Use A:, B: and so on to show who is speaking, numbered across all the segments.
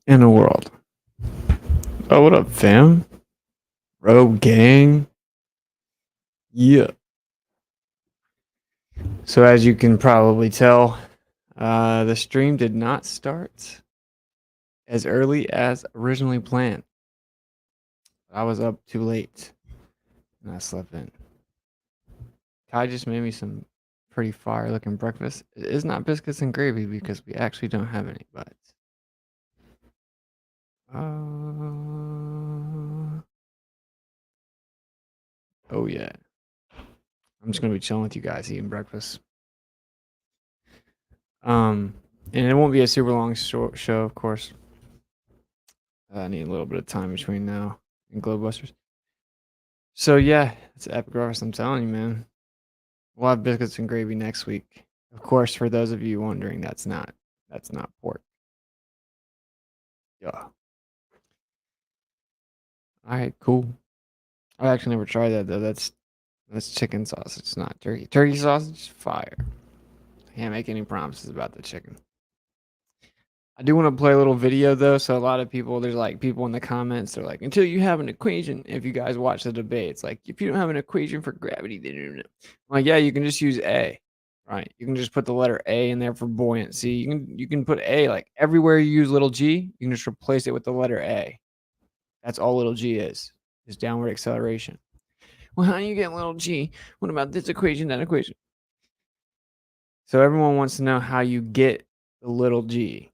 A: in the world. Oh, what up, fam? Rogue gang. Yeah. So as you can probably tell, the stream did not start as early as originally planned. I was up too late and I slept in. Kai just made me some pretty fire looking breakfast. It is not biscuits and gravy because we actually don't have any, but oh yeah. I'm just gonna be chilling with you guys eating breakfast. And it won't be a super long show, of course. I need a little bit of time between now and Globebusters. So yeah, it's epic breakfast. I'm telling you, man. We'll have biscuits and gravy next week. Of course, for those of you wondering, that's not pork. Yeah. All right, cool. I've actually never tried that though. That's chicken sausage. It's not turkey. Turkey sausage, fire. Can't make any promises about the chicken. I do want to play a little video though. So a lot of people, there's like people in the comments, they're like, until you have an equation, if you guys watch the debate, it's like, if you don't have an equation for gravity, then I'm like, yeah, you can just use A, right? You can just put the letter A in there for buoyancy. You can put A like everywhere you use little g, you can just replace it with the letter A. That's all little g is downward acceleration. Well, how do you get little g? What about this equation, that equation? So everyone wants to know how you get the little g.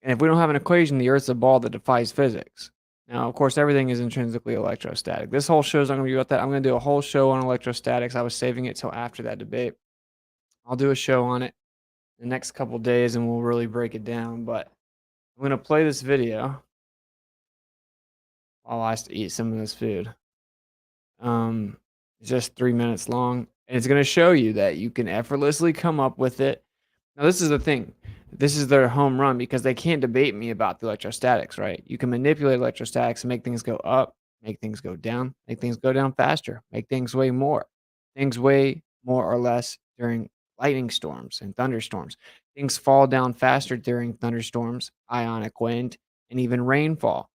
A: And if we don't have an equation, the Earth's a ball that defies physics. Now, of course, everything is intrinsically electrostatic. This whole show is not going to be about that. I'm going to do a whole show on electrostatics. I was saving it till after that debate. I'll do a show on it the next couple days, and we'll really break it down. But I'm going to play this video while I eat some of this food. It's just 3 minutes long, and it's going to show you that you can effortlessly come up with it. Now, this is the thing. This is their home run because they can't debate me about the electrostatics, right? You can manipulate electrostatics and make things go up, make things go down faster, make things weigh more or less during lightning storms and thunderstorms. Things fall down faster during thunderstorms, ionic wind, and even rainfall.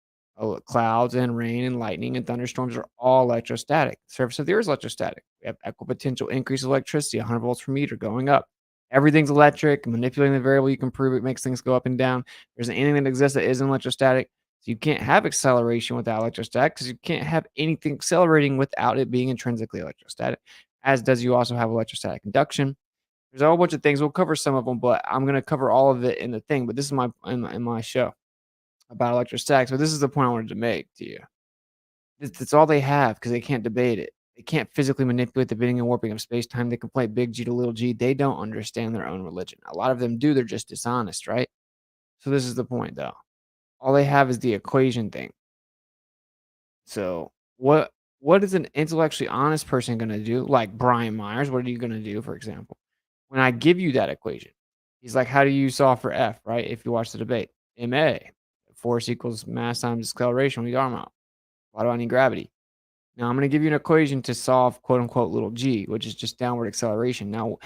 A: Clouds and rain and lightning and thunderstorms are all electrostatic. The surface of the Earth is electrostatic. We have equipotential increase of electricity, 100 volts per meter going up. Everything's electric. Manipulating the variable, you can prove it makes things go up and down. There's anything that exists that isn't electrostatic. So you can't have acceleration without electrostatic because you can't have anything accelerating without it being intrinsically electrostatic, as does you also have electrostatic induction. There's a whole bunch of things. We'll cover some of them, but I'm going to cover all of it in the thing. But this is in my show about electrostatics. But this is the point I wanted to make to you. That's all they have because they can't debate it. They can't physically manipulate the bending and warping of space-time. They can play big G to little g. They don't understand their own religion. A lot of them do. They're just dishonest, right? So this is the point, though. All they have is the equation thing. So what is an intellectually honest person going to do? Like Brian Myers, what are you going to do, for example? When I give you that equation, he's like, how do you solve for F, right? If you watch the debate, MA, force equals mass times acceleration. What are you talking about? Why do I need gravity? Now, I'm going to give you an equation to solve quote unquote little g, which is just downward acceleration. Now,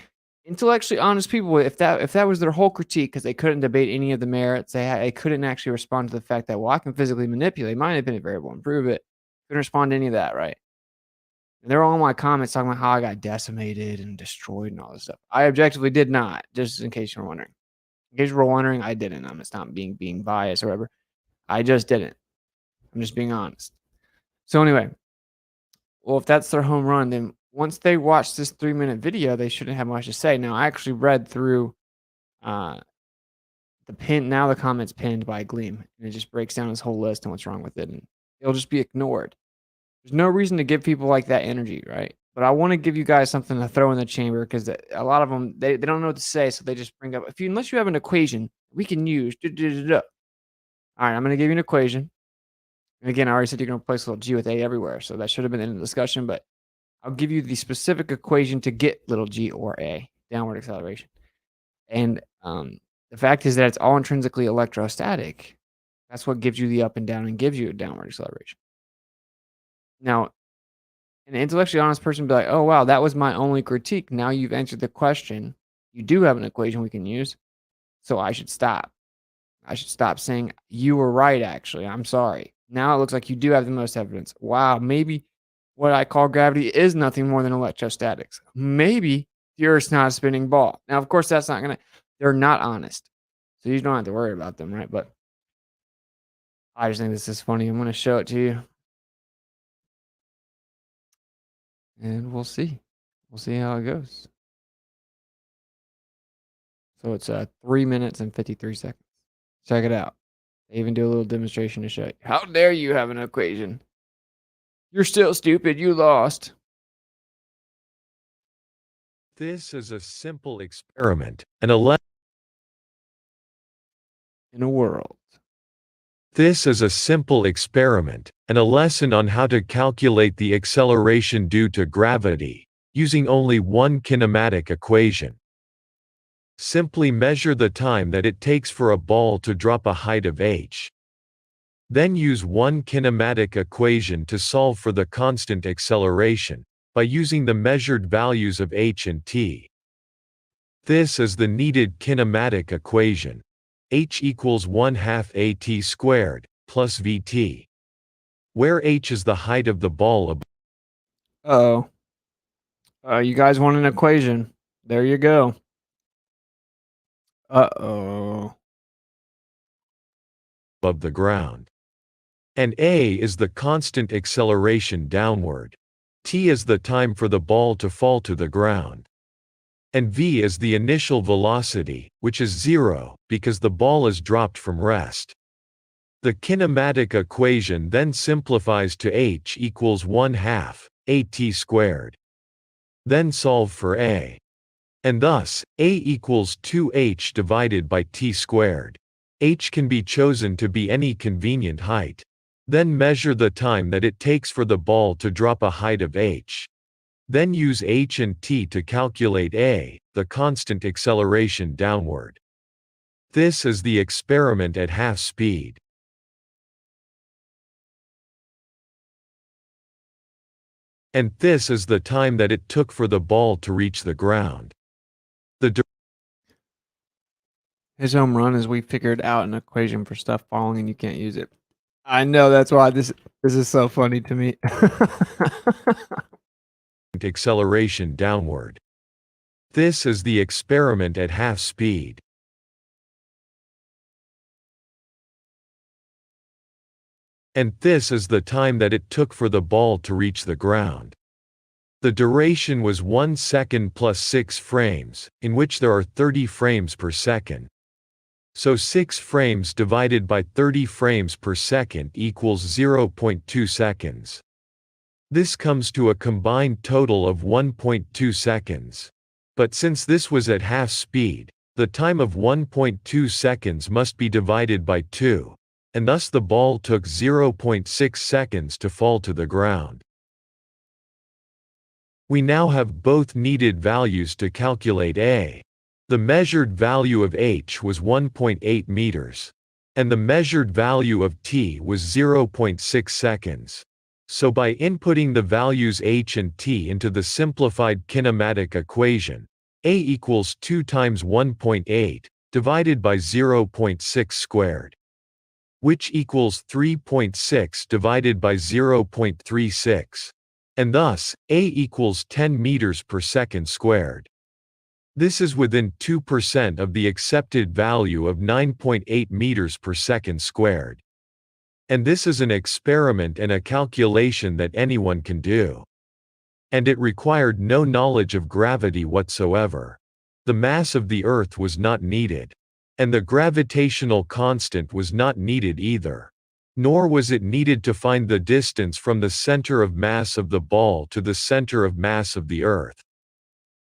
A: intellectually honest people, if that was their whole critique, because they couldn't debate any of the merits, they couldn't actually respond to the fact that, well, I can physically manipulate my independent variable and prove it. Couldn't respond to any of that, right? And they're all in my comments talking about how I got decimated and destroyed and all this stuff. I objectively did not, just in case you're wondering. In case you're wondering, I didn't. I'm just not being biased or whatever. I just didn't. I'm just being honest. So anyway, well, if that's their home run, then once they watch this 3-minute video, they shouldn't have much to say. Now, I actually read through the pin. Now the comment's pinned by Gleam, and it just breaks down his whole list and what's wrong with it, and it'll just be ignored. There's no reason to give people like that energy, right? But I want to give you guys something to throw in the chamber because a lot of them, they don't know what to say, so they just bring up, unless you have an equation we can use. All right, I'm going to give you an equation. And again, I already said you're going to replace little g with a everywhere, so that should have been in the discussion, but I'll give you the specific equation to get little g or a, downward acceleration. And the fact is that it's all intrinsically electrostatic. That's what gives you the up and down and gives you a downward acceleration. Now, an intellectually honest person would be like, oh, wow, that was my only critique. Now you've answered the question. You do have an equation we can use, so I should stop. I should stop saying you were right, actually. I'm sorry. Now it looks like you do have the most evidence. Wow, maybe what I call gravity is nothing more than electrostatics. Maybe the Earth's not a spinning ball. Now, of course, that's not gonna, they're not honest. So you don't have to worry about them, right? But I just think this is funny. I'm gonna show it to you. And we'll see. We'll see how it goes. So it's 3 minutes and 53 seconds. Check it out. They even do a little demonstration to show you. How dare you have an equation? You're still stupid. You lost.
B: This is a simple experiment, and a
A: In a world.
B: This is a simple experiment, and a lesson on how to calculate the acceleration due to gravity, using only one kinematic equation. Simply measure the time that it takes for a ball to drop a height of h. Then use one kinematic equation to solve for the constant acceleration, by using the measured values of h and t. This is the needed kinematic equation. H equals 1/2 at squared, plus vt. Where h is the height of the ball
A: Uh-oh. You guys want an equation. There you go. Uh-oh.
B: above the ground. And a is the constant acceleration downward. T is the time for the ball to fall to the ground. And v is the initial velocity, which is 0, because the ball is dropped from rest. The kinematic equation then simplifies to h equals 1/2 at squared. Then solve for a. And thus, a equals 2h divided by t squared. H can be chosen to be any convenient height. Then measure the time that it takes for the ball to drop a height of h. Then use h and t to calculate a, the constant acceleration downward. This is the experiment at half speed. And this is the time that it took for the ball to reach the ground.
A: His home run is we figured out an equation for stuff falling and you can't use it. I know, that's why this is so funny to me.
B: Acceleration downward. This is the experiment at half speed. And this is the time that it took for the ball to reach the ground. The duration was 1 second plus 6 frames, in which there are 30 frames per second. So 6 frames divided by 30 frames per second equals 0.2 seconds. This comes to a combined total of 1.2 seconds. But since this was at half speed, the time of 1.2 seconds must be divided by 2, and thus the ball took 0.6 seconds to fall to the ground. We now have both needed values to calculate a. The measured value of h was 1.8 meters. And the measured value of t was 0.6 seconds. So by inputting the values h and t into the simplified kinematic equation, a equals 2 times 1.8, divided by 0.6 squared, which equals 3.6 divided by 0.36. And thus, a equals 10 meters per second squared. This is within 2% of the accepted value of 9.8 meters per second squared. And this is an experiment and a calculation that anyone can do. And it required no knowledge of gravity whatsoever. The mass of the Earth was not needed. And the gravitational constant was not needed either. Nor was it needed to find the distance from the center of mass of the ball to the center of mass of the Earth.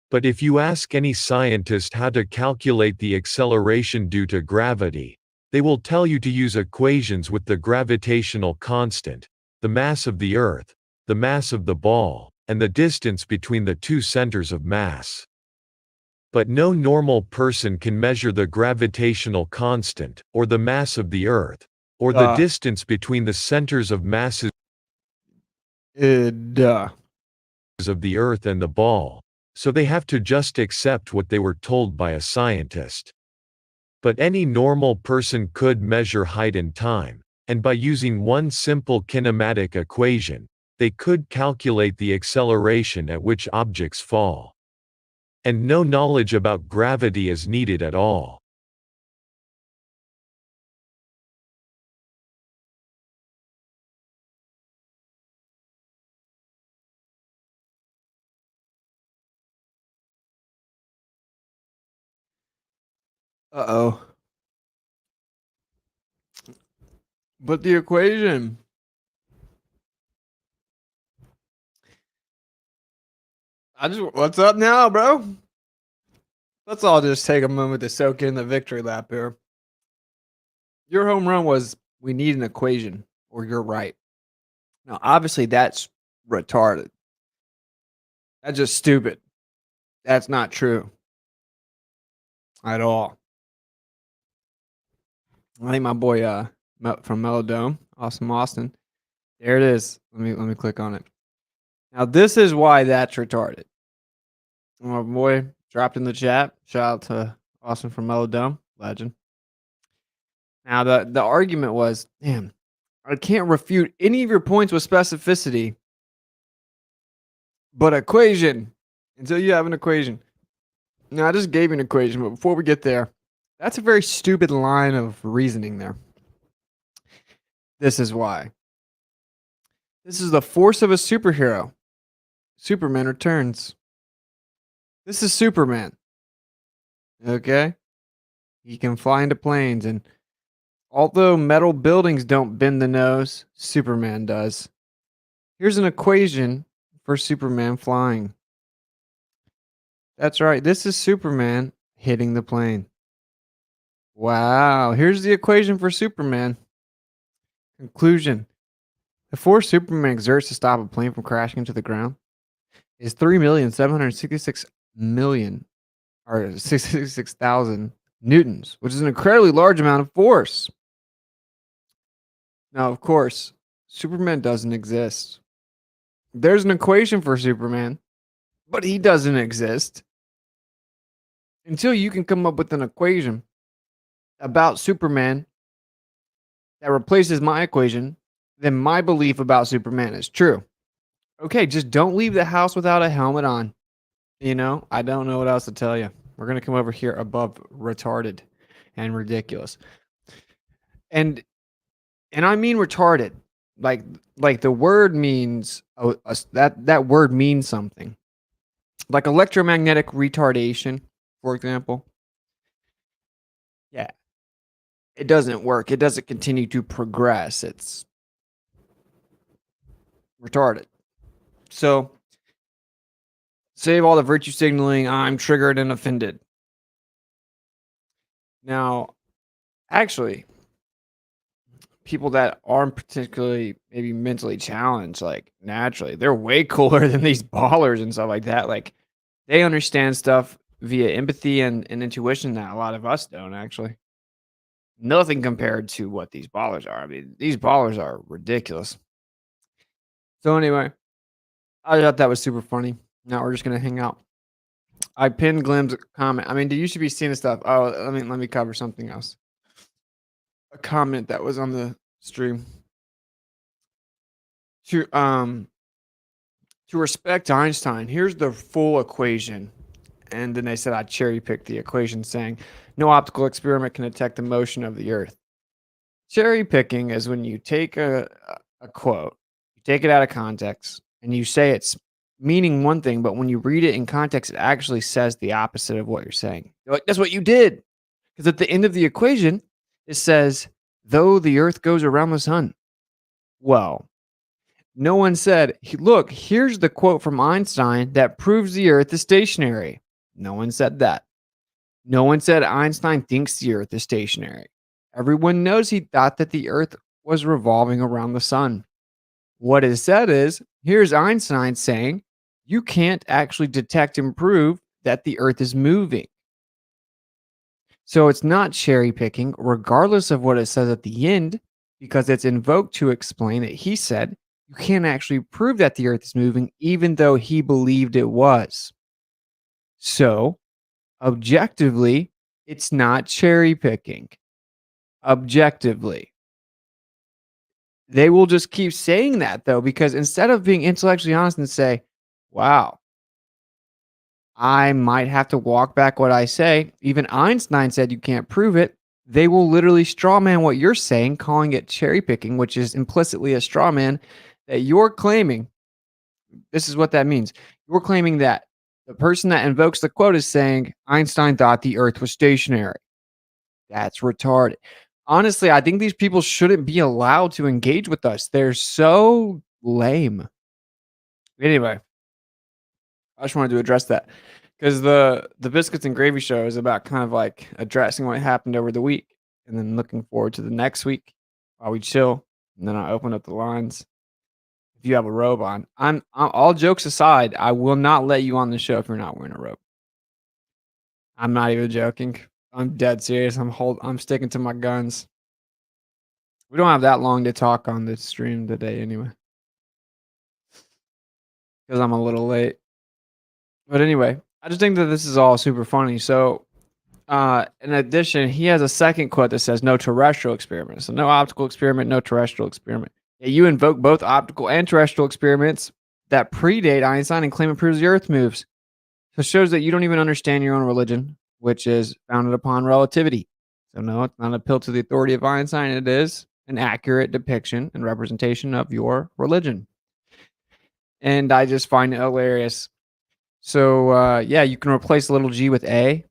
B: But if you ask any scientist how to calculate the acceleration due to gravity, they will tell you to use equations with the gravitational constant, the mass of the Earth, the mass of the ball, and the distance between the two centers of mass. But no normal person can measure the gravitational constant, or the mass of the Earth, or the distance between the centers of masses of the Earth and the ball, so they have to just accept what they were told by a scientist. But any normal person could measure height and time, and by using one simple kinematic equation, they could calculate the acceleration at which objects fall. And no knowledge about gravity is needed at all.
A: Uh-oh. But the equation. What's up now, bro? Let's all just take a moment to soak in the victory lap here. Your home run was, we need an equation, or you're right. Now, obviously, that's retarded. That's just stupid. That's not true at all. I think my boy from Melodome, Awesome Austin. There it is. Let me click on it. Now, this is why that's retarded. My boy dropped in the chat. Shout out to Austin from Melodome, legend. Now, the argument was, damn, I can't refute any of your points with specificity, but equation, until you have an equation. Now, I just gave you an equation, but before we get there, that's a very stupid line of reasoning there. This is why. This is the force of a superhero. Superman Returns. This is Superman. Okay? He can fly into planes, and although metal buildings don't bend the nose, Superman does. Here's an equation for Superman flying. That's right. This is Superman hitting the plane. Wow. Here's the equation for Superman. Conclusion. The force Superman exerts to stop a plane from crashing into the ground is 3,766,000,000 or 66,000 newtons, which is an incredibly large amount of force. Now, of course, Superman doesn't exist. There's an equation for Superman, but he doesn't exist. Until you can come up with an equation about Superman that replaces my equation, then my belief about Superman is true. Okay, just don't leave the house without a helmet on. You know, I don't know what else to tell you. We're going to come over here above retarded and ridiculous. And I mean retarded. Like the word means that word means something. Like electromagnetic retardation, for example. Yeah. It doesn't work. It doesn't continue to progress. It's retarded. So, save all the virtue signaling. I'm triggered and offended. Now, actually, people that aren't particularly maybe mentally challenged, like naturally, they're way cooler than these ballers and stuff like that. Like, they understand stuff via empathy and intuition that a lot of us don't, actually. Nothing compared to what these ballers are. I mean, these ballers are ridiculous. So anyway, I thought that was super funny. Now we're just gonna hang out. I pinned Glim's comment. I mean, you should be seeing this stuff. Oh, let me cover something else. A comment that was on the stream. To respect Einstein, here's the full equation. And then they said I cherry picked the equation saying no optical experiment can detect the motion of the Earth. Cherry picking is when you take a quote, you take it out of context, and you say it's meaning one thing, but when you read it in context, it actually says the opposite of what you're saying. You're like, that's what you did. Because at the end of the equation, it says, though the Earth goes around the sun. Well, no one said, look, here's the quote from Einstein that proves the Earth is stationary. No one said that. No one said Einstein thinks the Earth is stationary. Everyone knows he thought that the Earth was revolving around the sun. What is said is, here's Einstein saying, you can't actually detect and prove that the Earth is moving. So it's not cherry picking, regardless of what it says at the end, because it's invoked to explain that he said you can't actually prove that the Earth is moving, even though he believed it was. So, objectively, It's not cherry picking. Objectively. They will just keep saying that though, because instead of being intellectually honest and say, wow, I might have to walk back what I say. Even Einstein said you can't prove it. They will literally straw man what you're saying, calling it cherry picking, which is implicitly a straw man that you're claiming. This is what that means. You're claiming that the person that invokes the quote is saying Einstein thought the earth was stationary. That's retarded. Honestly, I think these people shouldn't be allowed to engage with us. They're so lame. Anyway, I just wanted to address that because the biscuits and gravy show is about kind of like addressing what happened over the week and then looking forward to the next week while we chill. And then I open up the lines. If you have a robe on, I'm all jokes aside, I will not let you on the show if you're not wearing a robe. I'm not even joking. I'm dead serious. I'm sticking to my guns. We don't have that long to talk on this stream today anyway. Because I'm a little late. But anyway, I just think that this is all super funny. So in addition, he has a second quote that says no terrestrial experiments. So no optical experiment, no terrestrial experiment. Yeah, you invoke both optical and terrestrial experiments that predate Einstein and claim it proves the earth moves. So it shows that you don't even understand your own religion, which is founded upon relativity. So no, it's not an appeal to the authority of Einstein. It is an accurate depiction and representation of your religion. And I just find it hilarious. So yeah, you can replace little g with a.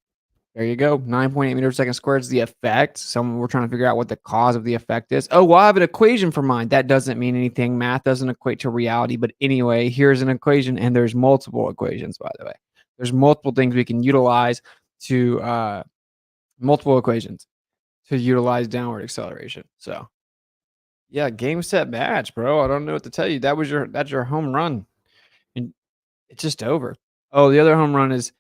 A: There you go. 9.8 meters per second squared is the effect. We're trying to figure out what the cause of the effect is. Oh, well, I have an equation for mine. That doesn't mean anything. Math doesn't equate to reality. But anyway, here's an equation, and there's multiple equations, by the way. There's multiple things we can utilize to multiple equations to utilize downward acceleration. So yeah, game set match, bro. I don't know what to tell you. That's your home run. And it's just over. Oh, the other home run is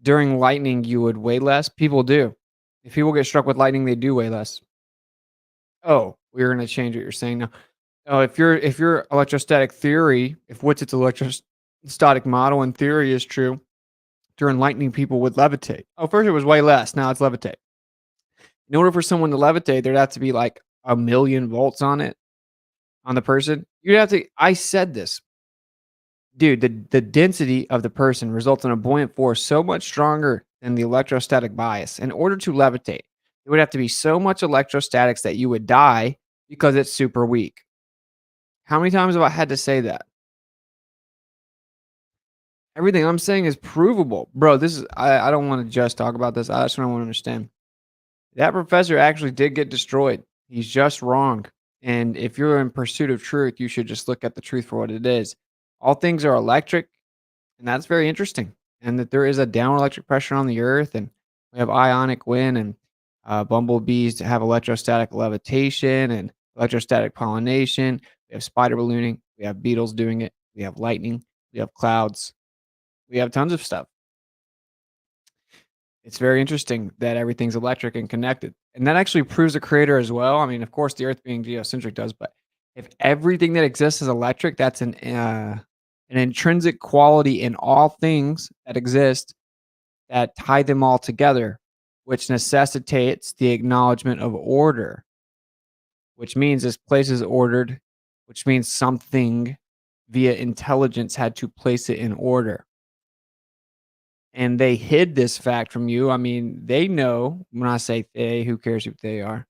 A: during lightning, you would weigh less. People do. If people get struck with lightning, they do weigh less. Oh, we're gonna change what you're saying now. Oh, if your electrostatic theory, if Witsit's electrostatic model in theory is true, during lightning, people would levitate. Oh, first it was way less. Now it's levitate. In order for someone to levitate, there'd have to be like 1,000,000 volts on it, on the person. You'd have to. I said this, dude. The density of the person results in a buoyant force so much stronger than the electrostatic bias. In order to levitate, it would have to be so much electrostatics that you would die because it's super weak. How many times have I had to say that? Everything I'm saying is provable. Bro, this is I don't want to just talk about this. I just want to understand. That professor actually did get destroyed. He's just wrong. And if you're in pursuit of truth, you should just look at the truth for what it is. All things are electric, and that's very interesting. And that there is a downward electric pressure on the earth, and we have ionic wind, and bumblebees have electrostatic levitation and electrostatic pollination. We have spider ballooning. We have beetles doing it. We have lightning. We have clouds. We have tons of stuff. It's very interesting that everything's electric and connected. And that actually proves a creator as well. I mean, of course, the Earth being geocentric does, but if everything that exists is electric, that's an intrinsic quality in all things that exist that tie them all together, which necessitates the acknowledgement of order, which means this place is ordered, which means something via intelligence had to place it in order. And they hid this fact from you. I mean, they know when I say they, who cares who they are?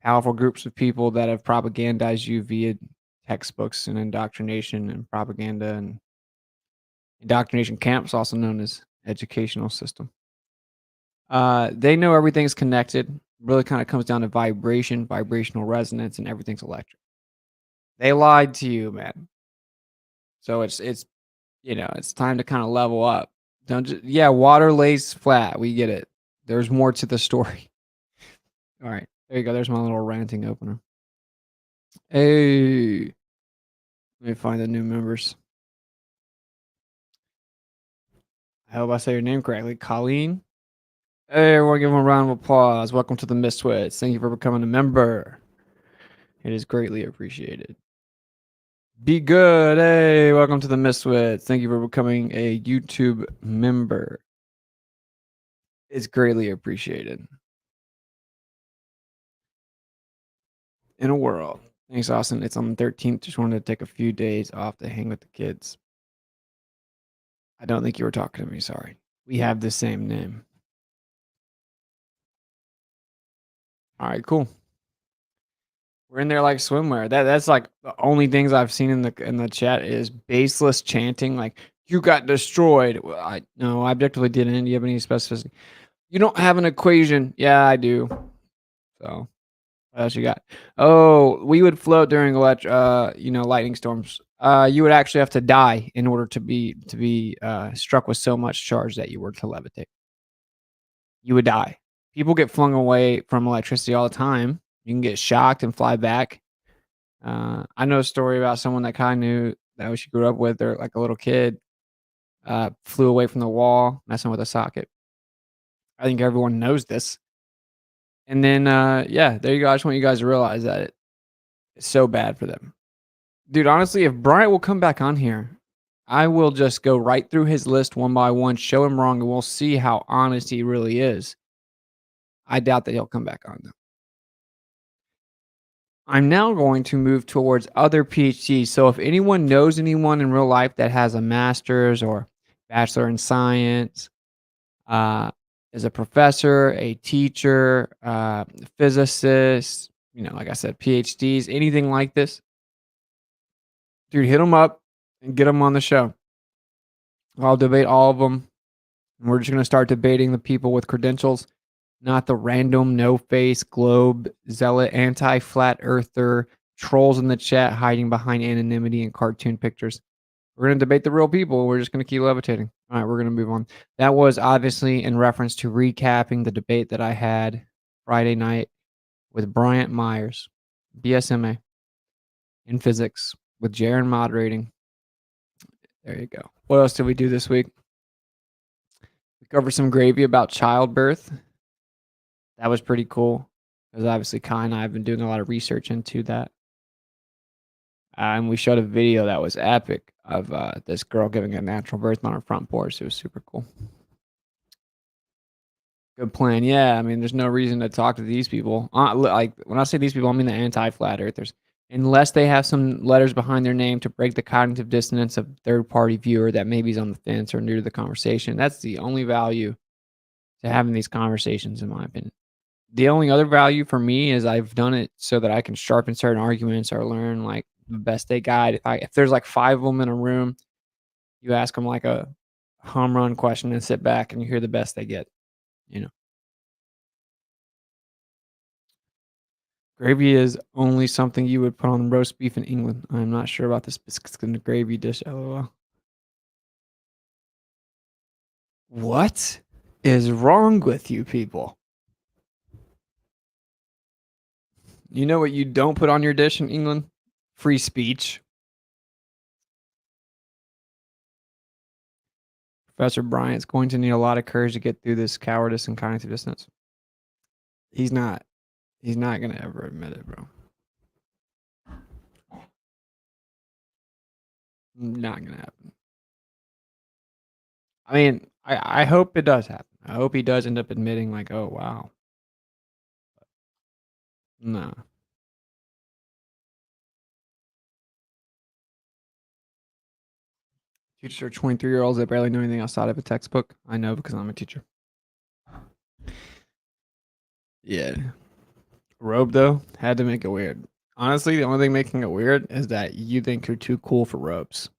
A: Powerful groups of people that have propagandized you via textbooks and indoctrination and propaganda and indoctrination camps, also known as educational system. They know everything's connected. Really kind of comes down to vibration, vibrational resonance, and everything's electric. They lied to you, man. So it's it's time to kind of level up. Don't just, yeah, water lays flat. We get it. There's more to the story. All right. There you go. There's my little ranting opener. Hey. Let me find the new members. I hope I say your name correctly. Colleen. Hey, everyone, give them a round of applause. Welcome to the Misfits. Thank you for becoming a member. It is greatly appreciated. Be good. Hey, welcome to the Misfits. Thank you for becoming a YouTube member. It's greatly appreciated. In a world. Thanks, Austin. It's on the 13th. Just wanted to take a few days off to hang with the kids. I don't think you were talking to me. Sorry. We have the same name. All right, cool. We're in there like swimwear. That's like the only things I've seen in the chat is baseless chanting like you got destroyed. Well, I objectively didn't. Do you have any specificity? You don't have an equation. Yeah, I do. So what else you got? Oh, we would float during lightning storms. You would actually have to die in order to be struck with so much charge that you were to levitate. You would die. People get flung away from electricity all the time. You can get shocked and fly back. I know a story about someone that kind of knew that she grew up with, or like a little kid, flew away from the wall, messing with a socket. I think everyone knows this. And then, yeah, there you go. I just want you guys to realize that it's so bad for them. Dude, honestly, if Bryant will come back on here, I will just go right through his list one by one, show him wrong, and we'll see how honest he really is. I doubt that he'll come back on, though. I'm now going to move towards other PhDs. So if anyone knows anyone in real life that has a master's or bachelor in science, is a professor, a teacher, physicist, like I said, PhDs, anything like this, dude, hit them up and get them on the show. I'll debate all of them. And we're just going to start debating the people with credentials, not the random no-face globe zealot, anti-flat earther, trolls in the chat hiding behind anonymity and cartoon pictures. We're going to debate the real people. We're just going to keep levitating. All right, we're going to move on. That was obviously in reference to recapping the debate that I had Friday night with Bryant Myers, BSMA, in physics, with Jaron moderating. There you go. What else did we do this week? We covered some gravy about childbirth. That was pretty cool, because obviously Kai and I have been doing a lot of research into that. And we showed a video that was epic of this girl giving a natural birth on her front porch. It was super cool. Good plan. Yeah, I mean, there's no reason to talk to these people. Like when I say these people, I mean the anti-flat earthers. Unless they have some letters behind their name to break the cognitive dissonance of third-party viewer that maybe is on the fence or new to the conversation. That's the only value to having these conversations, in my opinion. The only other value for me is I've done it so that I can sharpen certain arguments or learn like the best they guide. If there's like 5 of them in a room, you ask them like a home run question and sit back and you hear the best they get. Gravy is only something you would put on roast beef in England. I'm not sure about this biscuits and gravy dish. LOL. What is wrong with you people? You know what you don't put on your dish in England? Free speech. Professor Bryant's going to need a lot of courage to get through this cowardice and cognitive dissonance. He's not going to ever admit it, bro. Not going to happen. I mean, I hope it does happen. I hope he does end up admitting like, oh, wow. No. Teachers are 23-year-olds that barely know anything outside of a textbook. I know because I'm a teacher. Yeah. Robe, though, had to make it weird. Honestly, the only thing making it weird is that you think you're too cool for robes.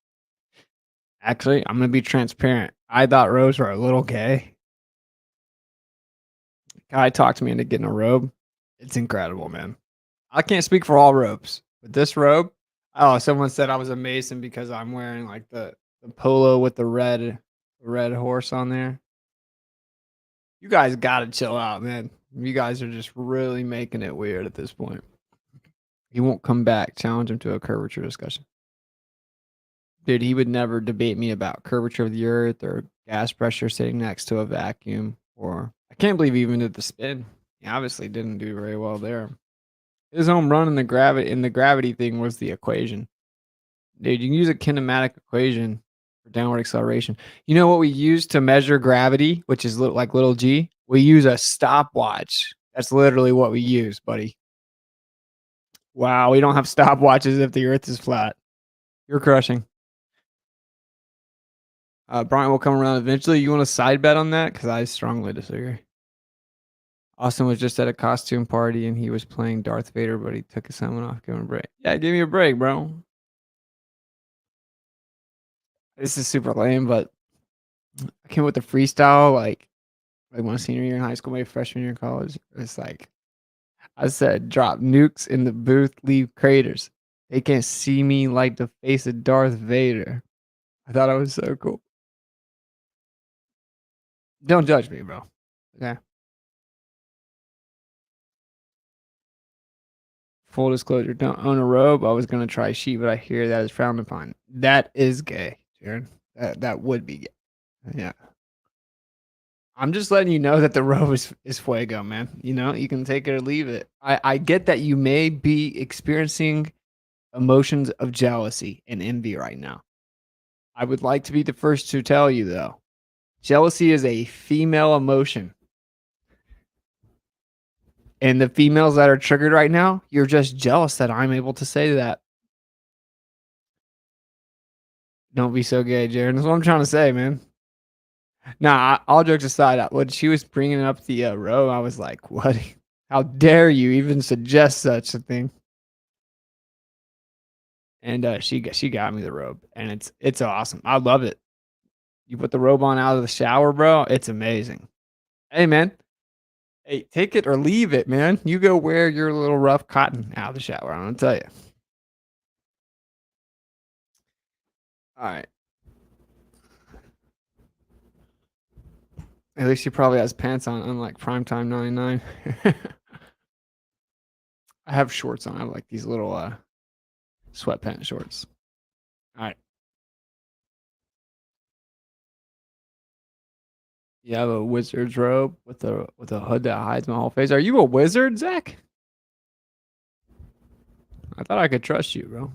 A: Actually, I'm going to be transparent. I thought robes were a little gay. Guy talked me into getting a robe. It's incredible, man. I can't speak for all robes, but this robe, oh, someone said I was a Mason because I'm wearing like the polo with the red horse on there. You guys gotta chill out, man. You guys are just really making it weird at this point. He won't come back. Challenge him to a curvature discussion. Dude, he would never debate me about curvature of the earth or gas pressure sitting next to a vacuum. Or I can't believe he even did the spin. He obviously didn't do very well there. His home run in the gravity thing was the equation. Dude, you can use a kinematic equation for downward acceleration. You know what we use to measure gravity, which is like little g? We use a stopwatch. That's literally what we use, buddy. Wow, we don't have stopwatches if the Earth is flat. You're crushing. Brian will come around eventually. You want a side bet on that? Because I strongly disagree. Austin was just at a costume party and he was playing Darth Vader, but he took his helmet off. Give him a break. Yeah, give me a break, bro. This is super lame, but I came with the freestyle like my senior year in high school, my freshman year in college. It's like I said, drop nukes in the booth, leave craters. They can't see me like the face of Darth Vader. I thought it was so cool. Don't judge me, bro. Okay. Full disclosure, don't own a robe. I was gonna try sheep, but I hear that is frowned upon. That is gay, Jared. That would be gay. Yeah. I'm just letting you know that the robe is fuego, man. You know, you can take it or leave it. I get that you may be experiencing emotions of jealousy and envy right now. I would like to be the first to tell you though, jealousy is a female emotion. And the females that are triggered right now, you're just jealous that I'm able to say that. Don't be so gay, Jared. That's what I'm trying to say, man. Nah, all jokes aside, when she was bringing up the robe, I was like, what? How dare you even suggest such a thing? And she got me the robe, and it's awesome. I love it. You put the robe on out of the shower, bro. It's amazing. Hey, man. Hey, take it or leave it, man. You go wear your little rough cotton out of the shower. I'm gonna tell you. All right. At least he probably has pants on, unlike Primetime 99. I have shorts on. I have like these little sweatpants shorts. All right. You have a wizard's robe with a hood that hides my whole face. Are you a wizard, Zach? I thought I could trust you, bro.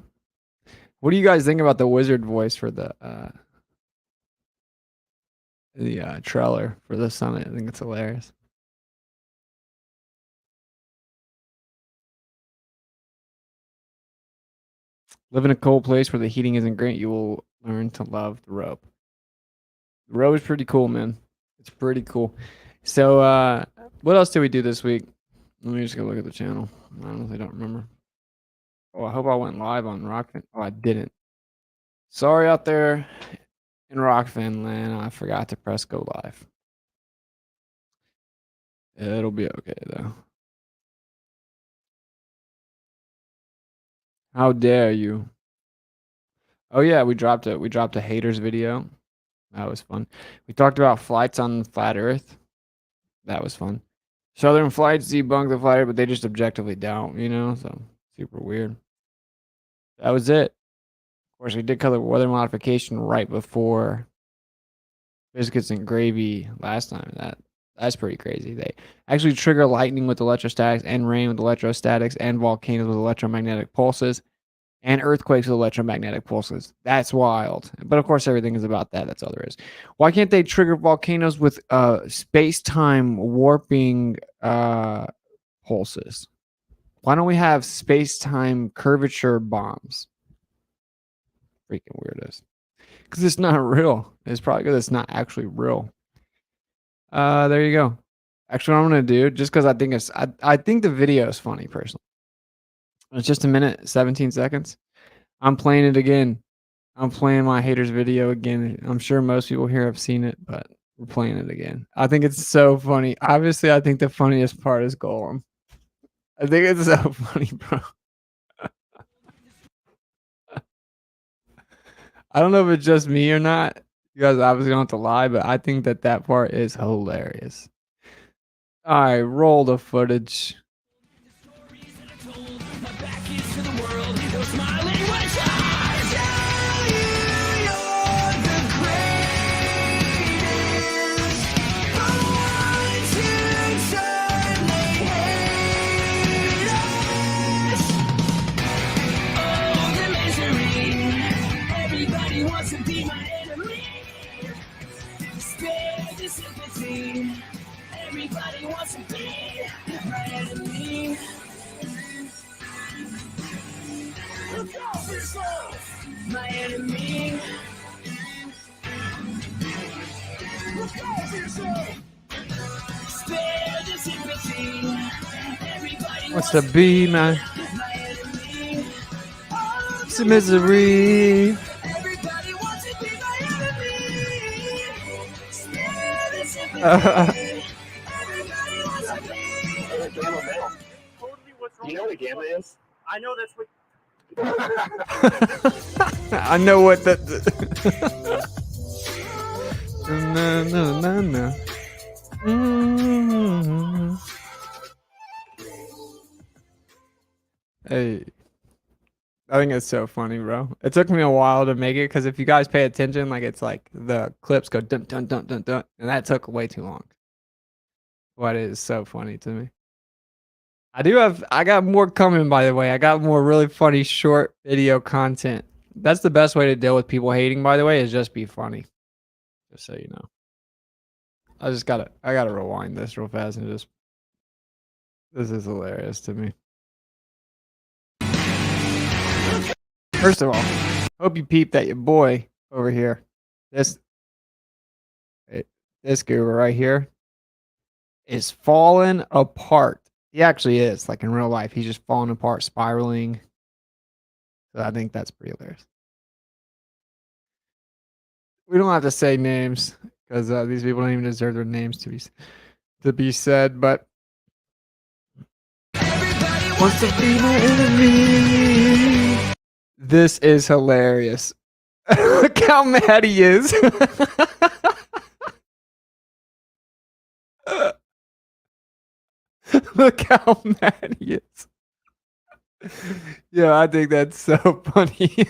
A: What do you guys think about the wizard voice for the trailer for the summit? I think it's hilarious. Live in a cold place where the heating isn't great. You will learn to love the robe. The robe is pretty cool, man. It's pretty cool. So, what else did we do this week? Let me just go look at the channel. I honestly don't remember. Oh, I hope I went live on Rockfin. Oh, I didn't. Sorry out there in Rockfin land. I forgot to press go live. It'll be okay, though. How dare you? Oh, yeah, we dropped a haters video. That was fun. We talked about flights on flat Earth. That was fun. Southern flights debunk the flat Earth, but they just objectively don't, you know? So, super weird. That was it. Of course, we did cover weather modification right before Biscuits and Gravy last time. That's pretty crazy. They actually trigger lightning with electrostatics and rain with electrostatics and volcanoes with electromagnetic pulses and earthquakes with electromagnetic pulses. That's wild. But of course, everything is about that. That's all there is. Why can't they trigger volcanoes with space-time warping pulses? Why don't we have space-time curvature bombs? Freaking weirdos. Because it's not real. It's probably because it's not actually real. There you go. Actually, what I'm gonna do, just because I think I think the video is funny personally. It's just a minute, 17 seconds. I'm playing it again. I'm playing my haters video again. I'm sure most people here have seen it, but we're playing it again. I think it's so funny. Obviously, I think the funniest part is Golem. I think it's so funny, bro. I don't know if it's just me or not. You guys obviously don't have to lie, but I think that part is hilarious. All right, roll the footage.
C: My enemy. Spare the sympathy. Everybody
A: What's the B, man?
C: my enemy.
A: It's a misery.
C: Everybody wants to be my enemy. Spare the sympathy. Everybody wants to be.
D: Totally what's wrong. You know what a gamma is? I know that's what.
A: I know what that. No, no, no, no. Mm-hmm. Hey, I think it's so funny, bro. It took me a while to make it because if you guys pay attention, like it's like the clips go dun dun dun dun dun, and that took way too long. What is so funny to me? I got more coming, by the way. I got more really funny short video content. That's the best way to deal with people hating, by the way, is just be funny. Just so you know. I gotta rewind this real fast and just, this is hilarious to me. First of all, hope you peeped that your boy over here, this guru right here, is falling apart. He actually is, like in real life. He's just falling apart, spiraling. So I think that's pretty hilarious. We don't have to say names because these people don't even deserve their names to be said. But wants to be my enemy. This is hilarious. Look how mad he is. Look how mad he is. Yeah, I think that's so funny.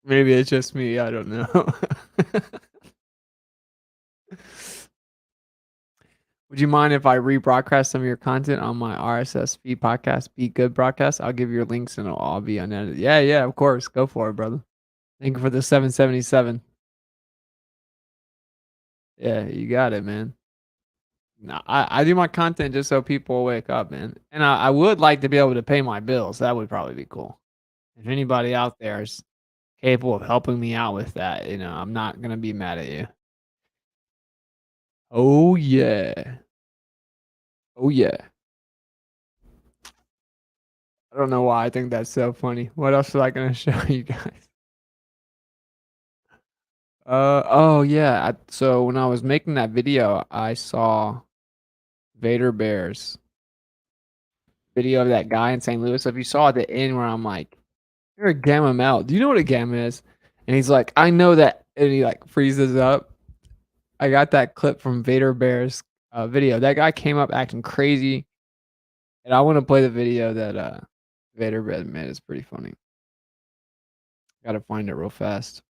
A: Maybe it's just me. I don't know. Would you mind if I rebroadcast some of your content on my RSS feed podcast, Be Good broadcast? I'll give you your links and it'll all be unedited. Yeah, of course. Go for it, brother. Thank you for the 777. Yeah, you got it, man. No, I do my content just so people wake up, man. And I would like to be able to pay my bills. That would probably be cool. If anybody out there is capable of helping me out with that, you know, I'm not going to be mad at you. Oh, yeah. Oh, yeah. I don't know why I think that's so funny. What else was I going to show you guys? Oh, yeah. So when I was making that video, I saw Vader Bear's video of that guy in St. Louis. So if you saw at the end where I'm like, you're a gamma mount. Do you know what a gamma is? And he's like, I know that. And he like freezes up. I got that clip from Vader Bear's video. That guy came up acting crazy. And I want to play the video that Vader Bear made. It's pretty funny. Gotta find it real fast.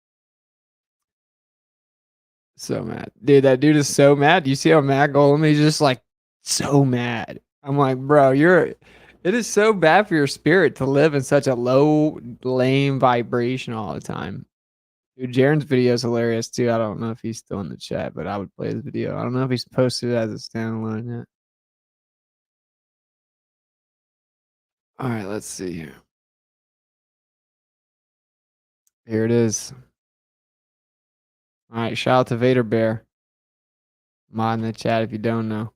A: So mad. Dude, that dude is so mad. You see how mad Golem? He's just like so mad. I'm like, bro, it is so bad for your spirit to live in such a low, lame vibration all the time. Dude, Jaren's video is hilarious too. I don't know if he's still in the chat, but I would play his video. I don't know if he's posted it as a standalone yet. All right, let's see here. Here it is. All right, shout out to Vader Bear. Mod in the chat if you don't know.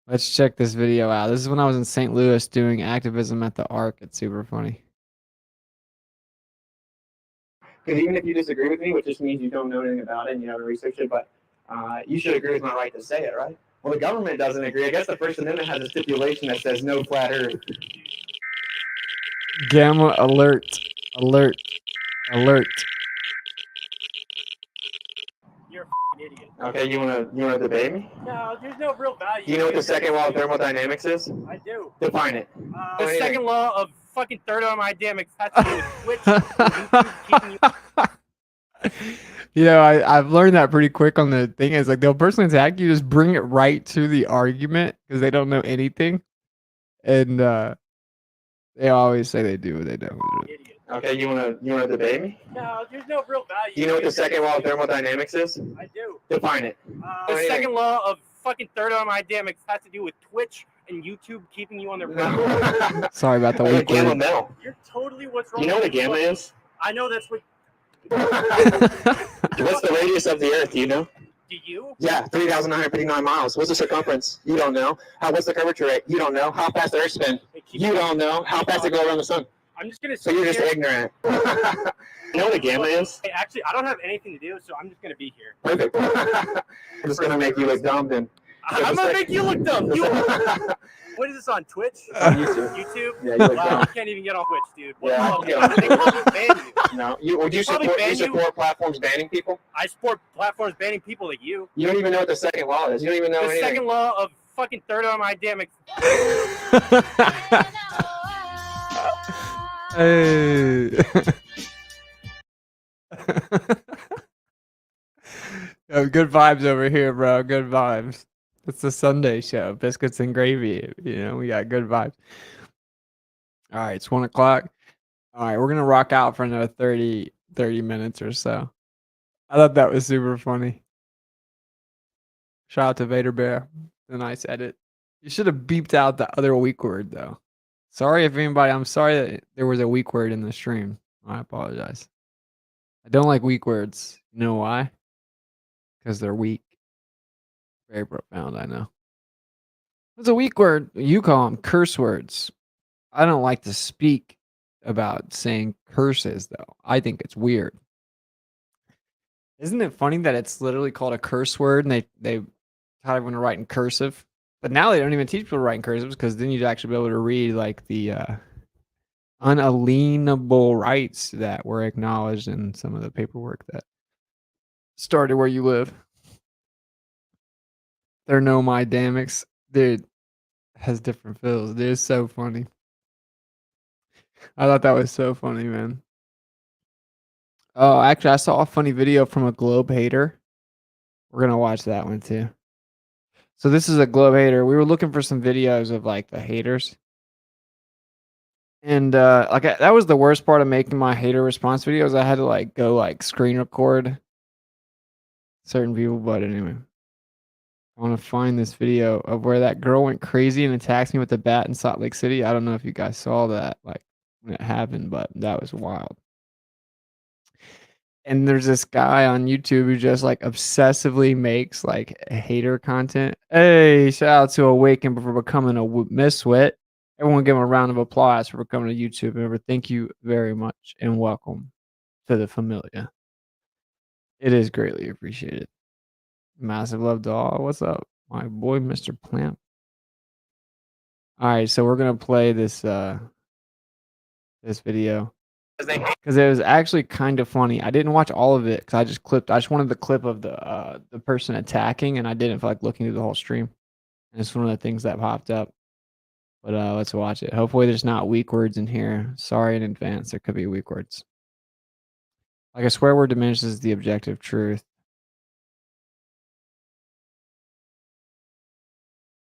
A: Let's check this video out. This is when I was in St. Louis doing activism at the Arc. It's super funny.
E: Because even if you disagree with me, which just means you don't know anything about it and you haven't researched it, but you should agree with my right to say it, right? Well, the government doesn't agree. I guess the First Amendment has a stipulation that says no flat earth.
A: Gamma alert. Alert. Alert.
D: You're a idiot.
E: Okay, you wanna debate me?
D: No, there's no real value.
E: Do you know what the second law of thermodynamics is?
D: I do.
E: Define it.
D: The second law of fucking thermodynamics has to do with Twitch.
A: You know, I've learned that pretty quick on the thing. Is like they'll personally attack you, just bring it right to the argument because they don't know anything, and they always say they do, but they don't.
E: Okay, you wanna debate me?
D: No, there's no real value.
E: Do you know what the second law of thermodynamics is?
D: I do.
E: Define it.
D: The second law of fucking thermodynamics has to do with Twitch and YouTube keeping you on their
E: No.
A: Sorry about the
E: Like a
A: weak
E: gamma
A: word.
E: metal.
D: You're totally what's wrong.
E: You know what a
D: with you.
E: gamma is?
D: I know that's what.
E: What's the radius of the Earth? Do you know?
D: Do you?
E: Yeah, 3,959 miles. What's the circumference? You don't know. What's the curvature rate? You don't know. How fast the Earth spins? You don't know. How fast it goes around the sun?
D: I'm just gonna.
E: So you're just ignorant. You know what a gamma is?
D: Hey, actually, I don't have anything to do, so I'm just gonna be here.
E: Perfect. I'm just gonna make you look dumb then.
D: I'm gonna make you look dumb. What is this on Twitch?
E: On YouTube.
D: YouTube?
E: Yeah, you look
D: Wow,
E: dumb.
D: you can't even get on Twitch, dude. What
E: Yeah,
D: the hell?
E: yeah.
D: They probably ban you.
E: No, would you
D: Probably
E: support?
D: ban
E: You support platforms banning people?
D: I support platforms banning people like you.
E: You don't even know what the second law is. You don't even know
D: The
E: anything.
D: second law of fucking thermodynamics.
A: Hey. Yo, good vibes over here, bro. Good vibes. It's the Sunday show. Biscuits and gravy. You know, we got good vibes. All right, it's 1 o'clock. All right, we're gonna rock out for another 30 minutes or so. I thought that was super funny. Shout out to Vader Bear. The nice edit. You should have beeped out the other weak word though. Sorry if anybody. I'm sorry that there was a weak word in the stream. I apologize. I don't like weak words. You know why? Because they're weak. Very profound, I know. What's a weak word? You call them curse words. I don't like to speak about saying curses, though. I think it's weird. Isn't it funny that it's literally called a curse word and they taught everyone to write in cursive? But now they don't even teach people to write in cursive because then you'd actually be able to read like the unalienable rights that were acknowledged in some of the paperwork that started where you live. There are no my damics. Dude, has different feels. Dude, it's so funny. I thought that was so funny, man. Oh, actually, I saw a funny video from a Globe hater. We're going to watch that one too. So this is a Globe hater. We were looking for some videos of like the haters. And that was the worst part of making my hater response videos. I had to like go like screen record certain people, but anyway. I want to find this video of where that girl went crazy and attacked me with a bat in Salt Lake City. I don't know if you guys saw that like when it happened, but that was wild. And there's this guy on YouTube who just like obsessively makes like hater content. Hey, shout out to Awaken for becoming a miswit. Everyone give him a round of applause for becoming a YouTube member. Thank you very much and welcome to the familia. It is greatly appreciated. Massive love to all. What's up, my boy, Mr. Plant? All right, so we're gonna play this this video because it was actually kind of funny. I didn't watch all of it because I just wanted the clip of the person attacking, and I didn't feel like looking through the whole stream. And it's one of the things that popped up. But let's watch it. Hopefully, there's not weak words in here. Sorry in advance. There could be weak words. Like a swear word diminishes the objective truth.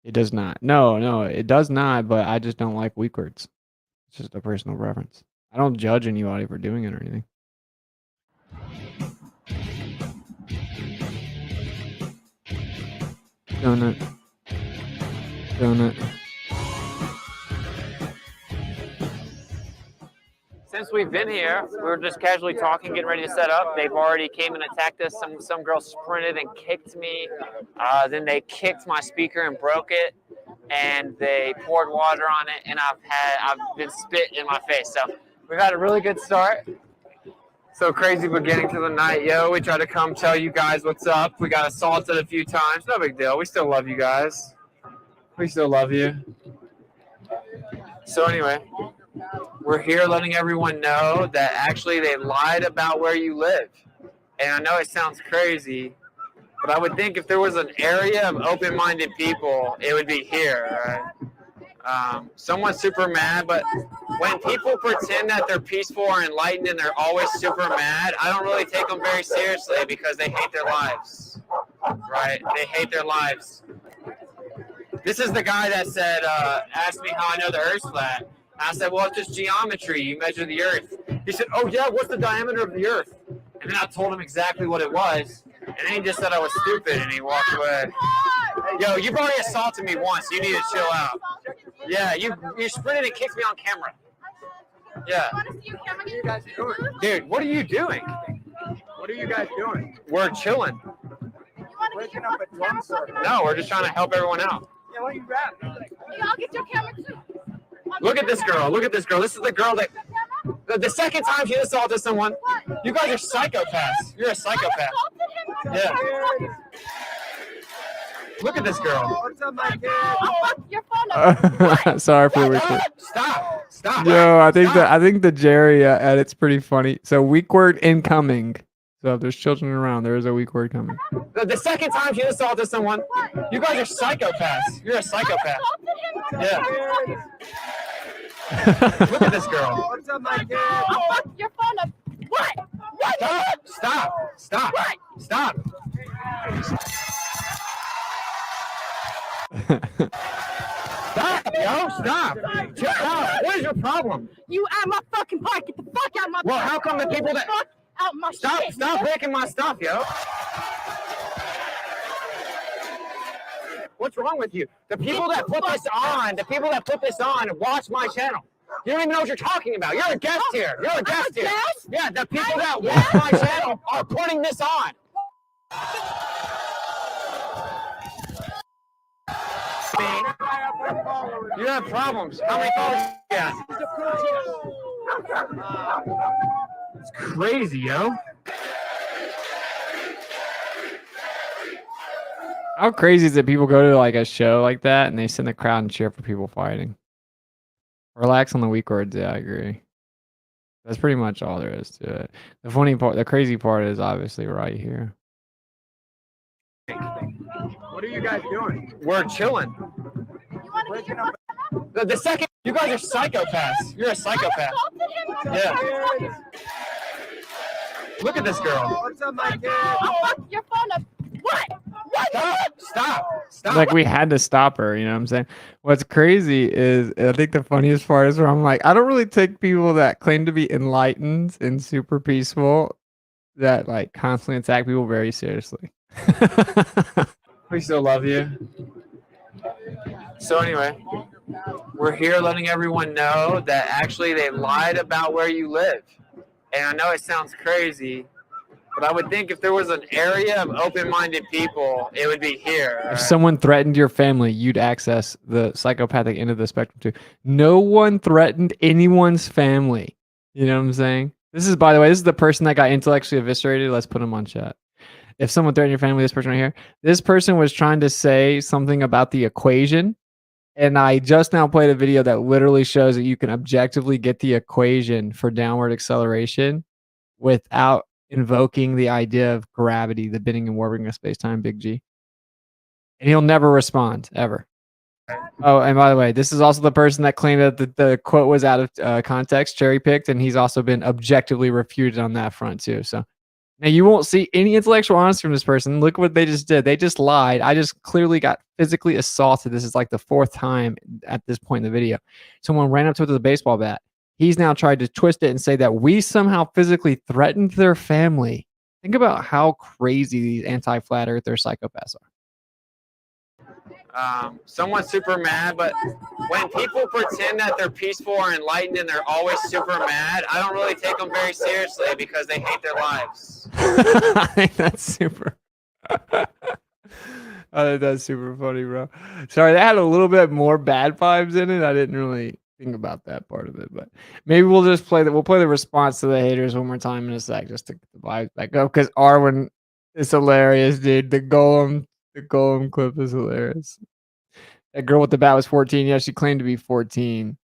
A: It does not. No, it does not, but I just don't like weak words. It's just a personal preference. I don't judge anybody for doing it or anything. Donut. Since we've been here, we were just casually talking, getting ready to set up. They've already came and attacked us. Some girl sprinted and kicked me. Then they kicked my speaker and broke it. And they poured water on it, and I've been spit in my face. So we've had a really good start. So crazy beginning to the night, yo. We try to come tell you guys what's up. We got assaulted a few times. No big deal. We still love you guys. We still love you. So anyway, we're here letting everyone know that actually they lied about where you live. And I know it sounds crazy, but I would think if there was an area of open-minded people, it would be here, right? Someone's super mad, but when people pretend that they're peaceful or enlightened and they're always super mad, I don't really take them very seriously because they hate their lives, right? They hate their lives. This is the guy that said, asked me how I know the Earth's flat. I said, well, it's just geometry. You measure the Earth. He said, oh, yeah, what's the diameter of the Earth? And then I told him exactly what it was. And then he just said I was stupid, and he walked away. Yo, you've already assaulted me once. You need to chill out.
E: Yeah, you sprinted and kicked me on camera. Yeah. Dude, what are you doing? What are you guys doing? We're chilling.
C: Breaking up a drum circle.
E: No, we're just trying to help everyone out.
C: Yeah, why you grab? I'll get your camera too.
E: Look at this girl. Look at this girl. This is the girl that the second time she assaulted someone. You guys are psychopaths. You're a psychopath. Yeah. Look at this girl.
C: What's up, my kid? I'll fuck your phone up.
A: Sorry for the weak word.
E: Stop. Stop.
A: Yo, I
E: Stop.
A: think the Jerry edit's pretty funny. So weak word incoming. So if there's children around, there is a weak word coming.
E: The second time she assaulted someone. You guys are psychopaths. You're a psychopath. Yeah. Look at this girl.
C: What's up, my kid? I'll fuck your phone up. What? What?
E: Stop. Stop. Stop. Stop. Stop, yo, stop. What is your problem?
C: You out my fucking park. Get the fuck out my
E: Well,
C: park.
E: how come the people that
C: Fuck out my shit.
E: stop breaking my stuff, yo? What's wrong with you? The people that put this on, watch my channel. You don't even know what you're talking about. You're a guest here. You're a guest here.
C: guest?
E: Yeah, the people that watch my channel are putting this on. You have problems. How many followers do you have? It's crazy, yo.
A: How crazy is it people go to like a show like that and they sit in the crowd and cheer for people fighting? Relax on the weak words. Yeah, I agree. That's pretty much all there is to it. The funny part, the crazy part is obviously right here.
E: What are you guys doing? We're chilling.
C: Breaking up
E: The second, you guys are psychopaths. You're a psychopath. Yeah. Look at this girl.
C: What's up, my kid? I'll fuck your phone up. What?
E: Stop. Stop.
A: Like we had to stop her, you know what I'm saying? What's crazy is I think the funniest part is where I'm like, I don't really take people that claim to be enlightened and super peaceful that like constantly attack people very seriously.
E: We still love you. So anyway, we're here letting everyone know that actually they lied about where you live. And I know it sounds crazy, but I would think if there was an area of open-minded people, it would be here.
A: If someone threatened your family, you'd access the psychopathic end of the spectrum too. No one threatened anyone's family. You know what I'm saying? This is, by the way, this is the person that got intellectually eviscerated. Let's put him on chat. If someone threatened your family, this person right here, this person was trying to say something about the equation. And I just now played a video that literally shows that you can objectively get the equation for downward acceleration without invoking the idea of gravity, the bending and warping of space-time, big G. And he'll never respond, ever. Oh, and by the way, this is also the person that claimed that the quote was out of context, cherry-picked, and he's also been objectively refuted on that front, too. So now you won't see any intellectual honesty from this person. Look what they just did. They just lied. I just clearly got physically assaulted. This is like the 4th time at this point in the video. Someone ran up to it with a baseball bat. He's now tried to twist it and say that we somehow physically threatened their family. Think about how crazy these anti-flat earther psychopaths are.
E: Someone's super mad, but when people pretend that they're peaceful or enlightened and they're always super mad, I don't really take them very seriously because they hate their lives.
A: I think that's super. I think that's super funny, bro. Sorry, that had a little bit more bad vibes in it. I didn't really think about that part of it, but maybe we'll just play that. We'll play the response to the haters one more time in a sec, just to get the vibes back up. Because Arwen is hilarious, dude. The golem clip is hilarious. That girl with the bat was 14. Yeah, she claimed to be 14.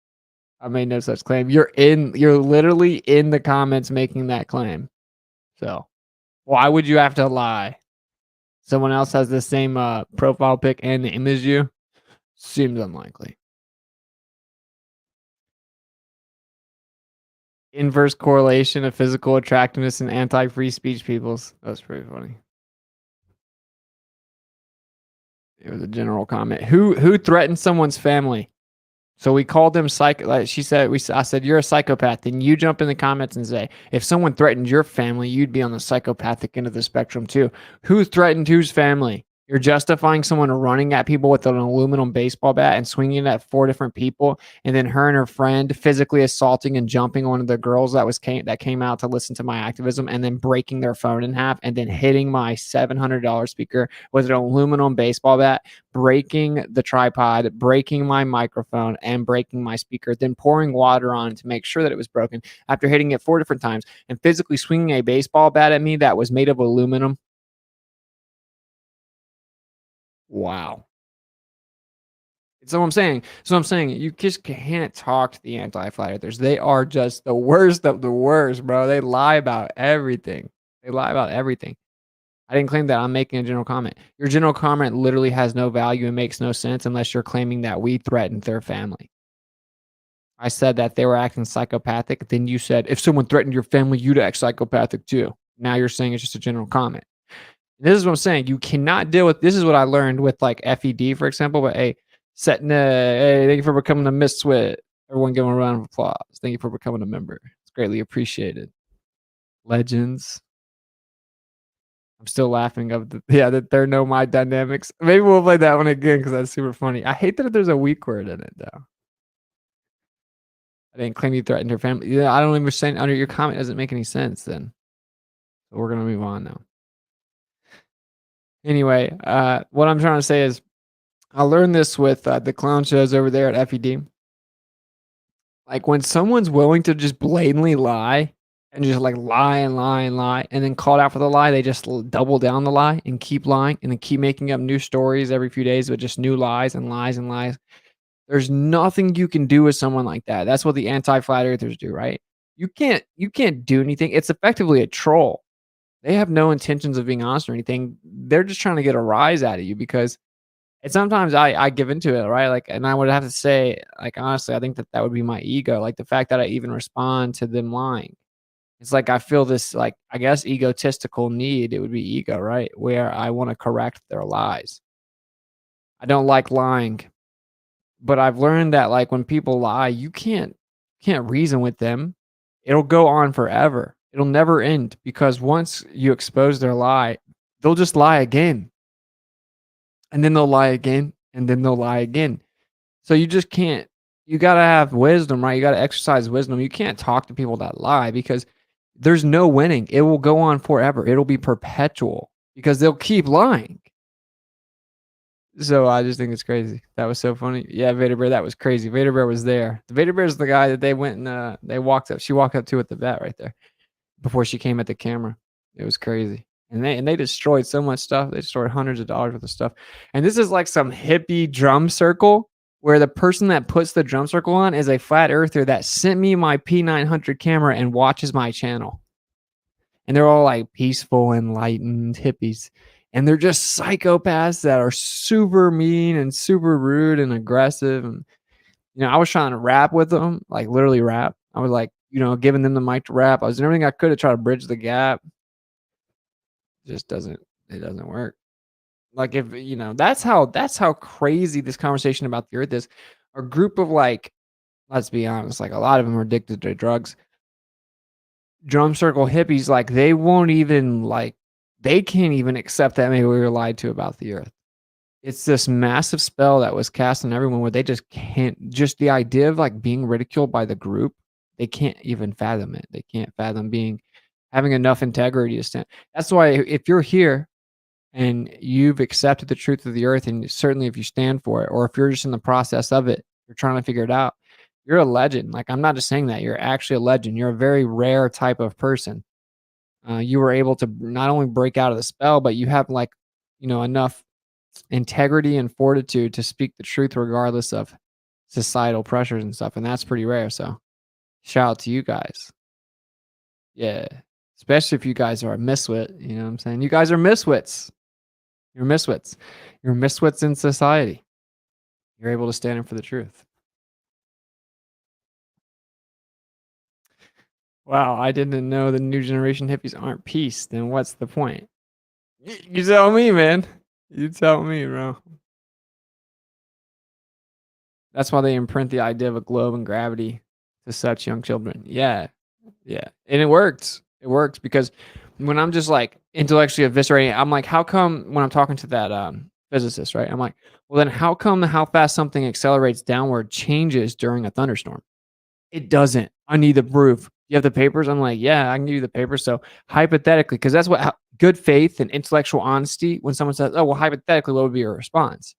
A: I made no such claim. You're literally in the comments making that claim. So why would you have to lie? Someone else has the same profile pic and name as you? Seems unlikely. Inverse correlation of physical attractiveness and anti-free speech peoples. That's pretty funny. It was a general comment. Who threatened someone's family? So we called them psycho. Like she said, I said you're a psychopath. Then you jump in the comments and say, if someone threatened your family, you'd be on the psychopathic end of the spectrum too. Who threatened whose family? You're justifying someone running at people with an aluminum baseball bat and swinging it at 4 different people, and then her and her friend physically assaulting and jumping one of the girls that came out to listen to my activism, and then breaking their phone in half, and then hitting my $700 speaker with an aluminum baseball bat, breaking the tripod, breaking my microphone, and breaking my speaker, then pouring water on it to make sure that it was broken after hitting it 4 different times, and physically swinging a baseball bat at me that was made of aluminum. Wow. So I'm saying you just can't talk to the anti-flat earthers. They are just the worst of the worst, bro. They lie about everything. They lie about everything. I didn't claim that. I'm making a general comment. Your general comment literally has no value and makes no sense unless you're claiming that we threatened their family. I said that they were acting psychopathic. Then you said, if someone threatened your family, you'd act psychopathic too. Now you're saying it's just a general comment. This is what I'm saying. You cannot deal with, this is what I learned with like FED, for example, but hey, hey, thank you for becoming a Miswit. Everyone give them a round of applause. Thank you for becoming a member. It's greatly appreciated. Legends. I'm still laughing of that there are no my dynamics. Maybe we'll play that one again because that's super funny. I hate that there's a weak word in it though. I didn't claim you threatened your family. Yeah, I don't understand. Under your comment doesn't make any sense then. So we're gonna move on now. Anyway, what I'm trying to say is I learned this with the clown shows over there at FED. Like when someone's willing to just blatantly lie and just like lie and lie and lie and then called out for the lie, they just double down the lie and keep lying and then keep making up new stories every few days with just new lies and lies and lies. There's nothing you can do with someone like that. That's what the anti-flat earthers do, right? You can't do anything. It's effectively a troll. They have no intentions of being honest or anything. They're just trying to get a rise out of you because and sometimes I give into it, right? Like, and I would have to say, like, honestly, I think that would be my ego. Like the fact that I even respond to them lying. It's like I feel this, like, I guess, egotistical need. It would be ego, right? Where I want to correct their lies. I don't like lying, but I've learned that, like, when people lie, you can't reason with them. It'll go on forever. It'll never end because once you expose their lie, they'll just lie again. And then they'll lie again, and then they'll lie again. So you just can't, you got to have wisdom, right? You got to exercise wisdom. You can't talk to people that lie because there's no winning. It will go on forever. It'll be perpetual because they'll keep lying. So I just think it's crazy. That was so funny. Yeah, Vader Bear, that was crazy. Vader Bear was there. The Vader Bear is the guy that they went and they walked up. She walked up to with the bat right there before she came at the camera. It was crazy. And they destroyed so much stuff. They destroyed hundreds of dollars worth of stuff. And this is like some hippie drum circle where the person that puts the drum circle on is a flat earther that sent me my P900 camera and watches my channel. And they're all like peaceful, enlightened hippies. And they're just psychopaths that are super mean and super rude and aggressive. And, you know, I was trying to rap with them, like literally rap. I was like, you know, giving them the mic to rap. I was doing everything I could to try to bridge the gap. It doesn't work. Like if, you know, that's how crazy this conversation about the earth is. A group of, like, let's be honest, like a lot of them are addicted to drugs. Drum circle hippies, like they won't even, like, they can't even accept that maybe we were lied to about the earth. It's this massive spell that was cast on everyone where they just can't, just the idea of like being ridiculed by the group, they can't even fathom it. They can't fathom having enough integrity to stand. That's why if you're here and you've accepted the truth of the earth, and certainly if you stand for it, or if you're just in the process of it, you're trying to figure it out, you're a legend. Like, I'm not just saying that. You're actually a legend. You're a very rare type of person. You were able to not only break out of the spell, but you have, like, you know, enough integrity and fortitude to speak the truth regardless of societal pressures and stuff. And that's pretty rare. So shout out to you guys. Yeah. Especially if you guys are a miswit. You know what I'm saying? You guys are miswits. You're miswits. You're miswits in society. You're able to stand up for the truth. Wow, I didn't know the new generation hippies aren't peace. Then what's the point? You tell me, man. You tell me, bro. That's why they imprint the idea of a globe and gravity to such young children. Yeah. Yeah. And it works. It works because when I'm just like intellectually eviscerating, I'm like, how come when I'm talking to that physicist, right? I'm like, well, then how come how fast something accelerates downward changes during a thunderstorm? It doesn't. I need the proof. You have the papers? I'm like, yeah, I can give you the papers. So hypothetically, because that's what good faith and intellectual honesty. When someone says, "Oh, well, hypothetically, what would be your response?"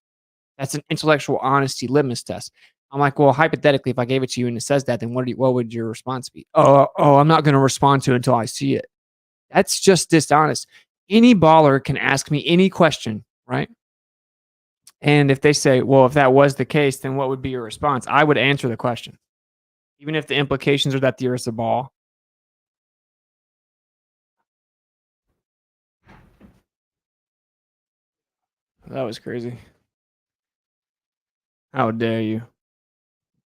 A: That's an intellectual honesty litmus test. I'm like, well, hypothetically, if I gave it to you and it says that, then what would your response be? Oh, I'm not going to respond to it until I see it. That's just dishonest. Any baller can ask me any question, right? And if they say, well, if that was the case, then what would be your response? I would answer the question, even if the implications are that the Earth's a ball. That was crazy. How dare you?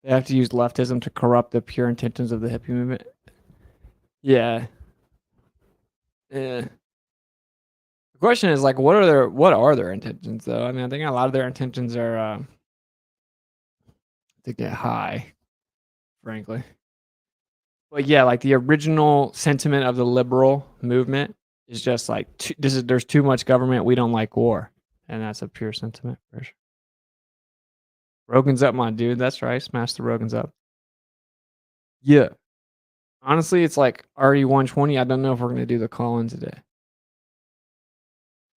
A: They have to use leftism to corrupt the pure intentions of the hippie movement. Yeah. Yeah. The question is like, what are their intentions though? I mean, I think a lot of their intentions are to get high, frankly. But yeah, like the original sentiment of the liberal movement is just like there's too much government. We don't like war, and that's a pure sentiment for sure. Rogan's up, my dude. That's right. Smash the Rogan's up. Yeah. Honestly, it's like already 120. I don't know if we're gonna do the call-in today.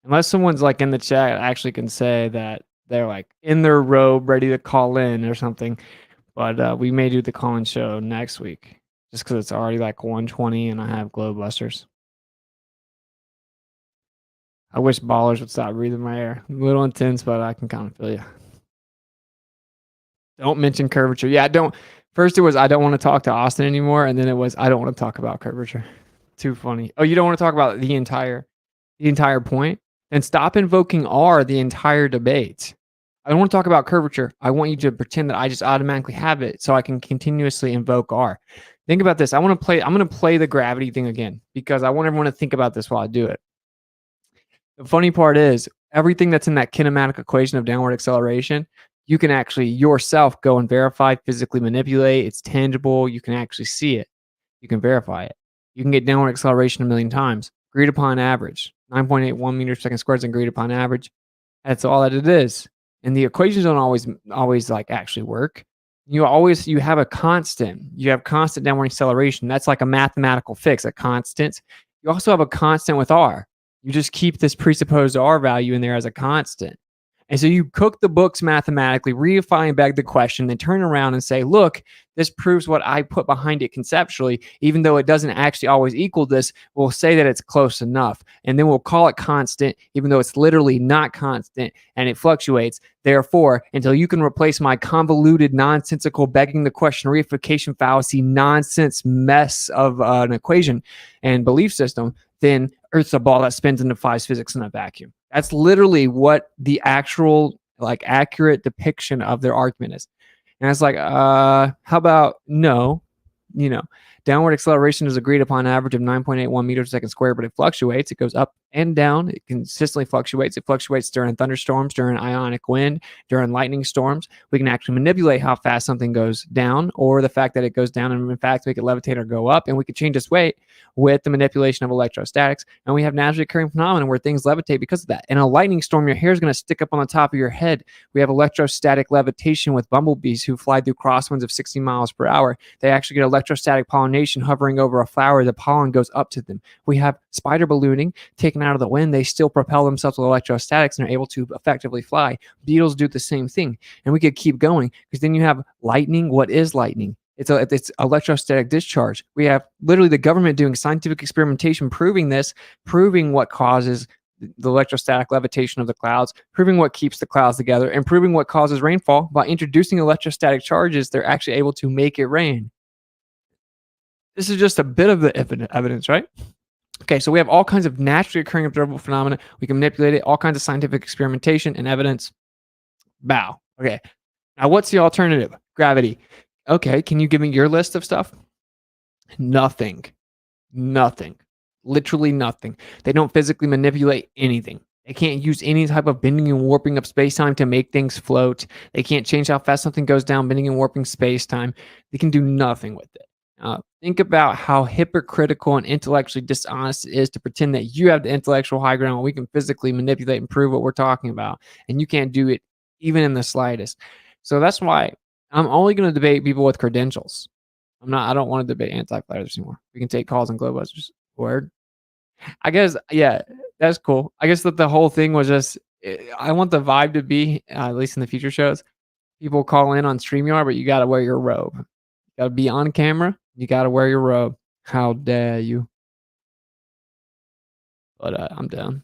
A: Unless someone's like in the chat actually can say that they're like in their robe ready to call in or something. But we may do the call-in show next week just because it's already like 120 and I have glow busters. I wish ballers would stop breathing my air. A little intense, but I can kind of feel you. Don't mention curvature. Yeah, don't. First it was I don't want to talk to Austin anymore, and then it was I don't want to talk about curvature. Too funny. Oh, you don't want to talk about the entire point? And stop invoking R the entire debate. I don't want to talk about curvature. I want you to pretend that I just automatically have it so I can continuously invoke R. Think about this. I'm going to play the gravity thing again because I want everyone to think about this while I do it. The funny part is everything that's in that kinematic equation of downward acceleration, you can actually yourself go and verify, physically manipulate. It's tangible. You can actually see it. You can verify it. You can get downward acceleration a million times. Agreed upon average. 9.81 meters per second squared is agreed upon average. That's all that it is. And the equations don't always like actually work. You have a constant. You have constant downward acceleration. That's like a mathematical fix, a constant. You also have a constant with R. You just keep this presupposed R value in there as a constant. And so you cook the books mathematically, reify and beg the question, then turn around and say, look, this proves what I put behind it conceptually, even though it doesn't actually always equal this, we'll say that it's close enough. And then we'll call it constant, even though it's literally not constant and it fluctuates. Therefore, until you can replace my convoluted, nonsensical, begging the question, reification fallacy, nonsense mess of an equation and belief system, then Earth's a ball that spins and defies physics in a vacuum. That's literally what the actual, like, accurate depiction of their argument is. And it's like, how about no? Downward acceleration is agreed upon average of 9.81 meters per second squared, but it fluctuates. It goes up and down. It consistently fluctuates. It fluctuates during thunderstorms, during ionic wind, during lightning storms. We can actually manipulate how fast something goes down, or the fact that it goes down, and in fact, make it levitate or go up. And we can change its weight with the manipulation of electrostatics. And we have naturally occurring phenomena where things levitate because of that. In a lightning storm, your hair is going to stick up on the top of your head. We have electrostatic levitation with bumblebees who fly through crosswinds of 60 miles per hour. They actually get electrostatic pollination hovering over a flower. The pollen goes up to them. We have spider ballooning taken out of the wind. They still propel themselves with electrostatics and are able to effectively fly. Beetles do the same thing. And we could keep going because then you have lightning. What is lightning? It's electrostatic discharge. We have literally the government doing scientific experimentation, proving what causes the electrostatic levitation of the clouds, proving what keeps the clouds together, and proving what causes rainfall. By introducing electrostatic charges, they're actually able to make it rain. This is just a bit of the evidence, right? Okay, so we have all kinds of naturally occurring observable phenomena. We can manipulate it, all kinds of scientific experimentation and evidence. Bow. Okay, now what's the alternative? Gravity. Okay, can you give me your list of stuff? Nothing. Literally nothing. They don't physically manipulate anything. They can't use any type of bending and warping of space-time to make things float. They can't change how fast something goes down, bending and warping space-time. They can do nothing with it. Think about how hypocritical and intellectually dishonest it is to pretend that you have the intellectual high ground when we can physically manipulate and prove what we're talking about, and you can't do it even in the slightest. So that's why I'm only going to debate people with credentials. I don't want to debate anti-flat earthers anymore. We can take calls on globalizers. Word. I guess, yeah, that's cool. I guess that the whole thing was just, I want the vibe to be, at least in the future shows, people call in on StreamYard, but you got to wear your robe. You got to be on camera. You got to wear your robe. How dare you? But I'm down.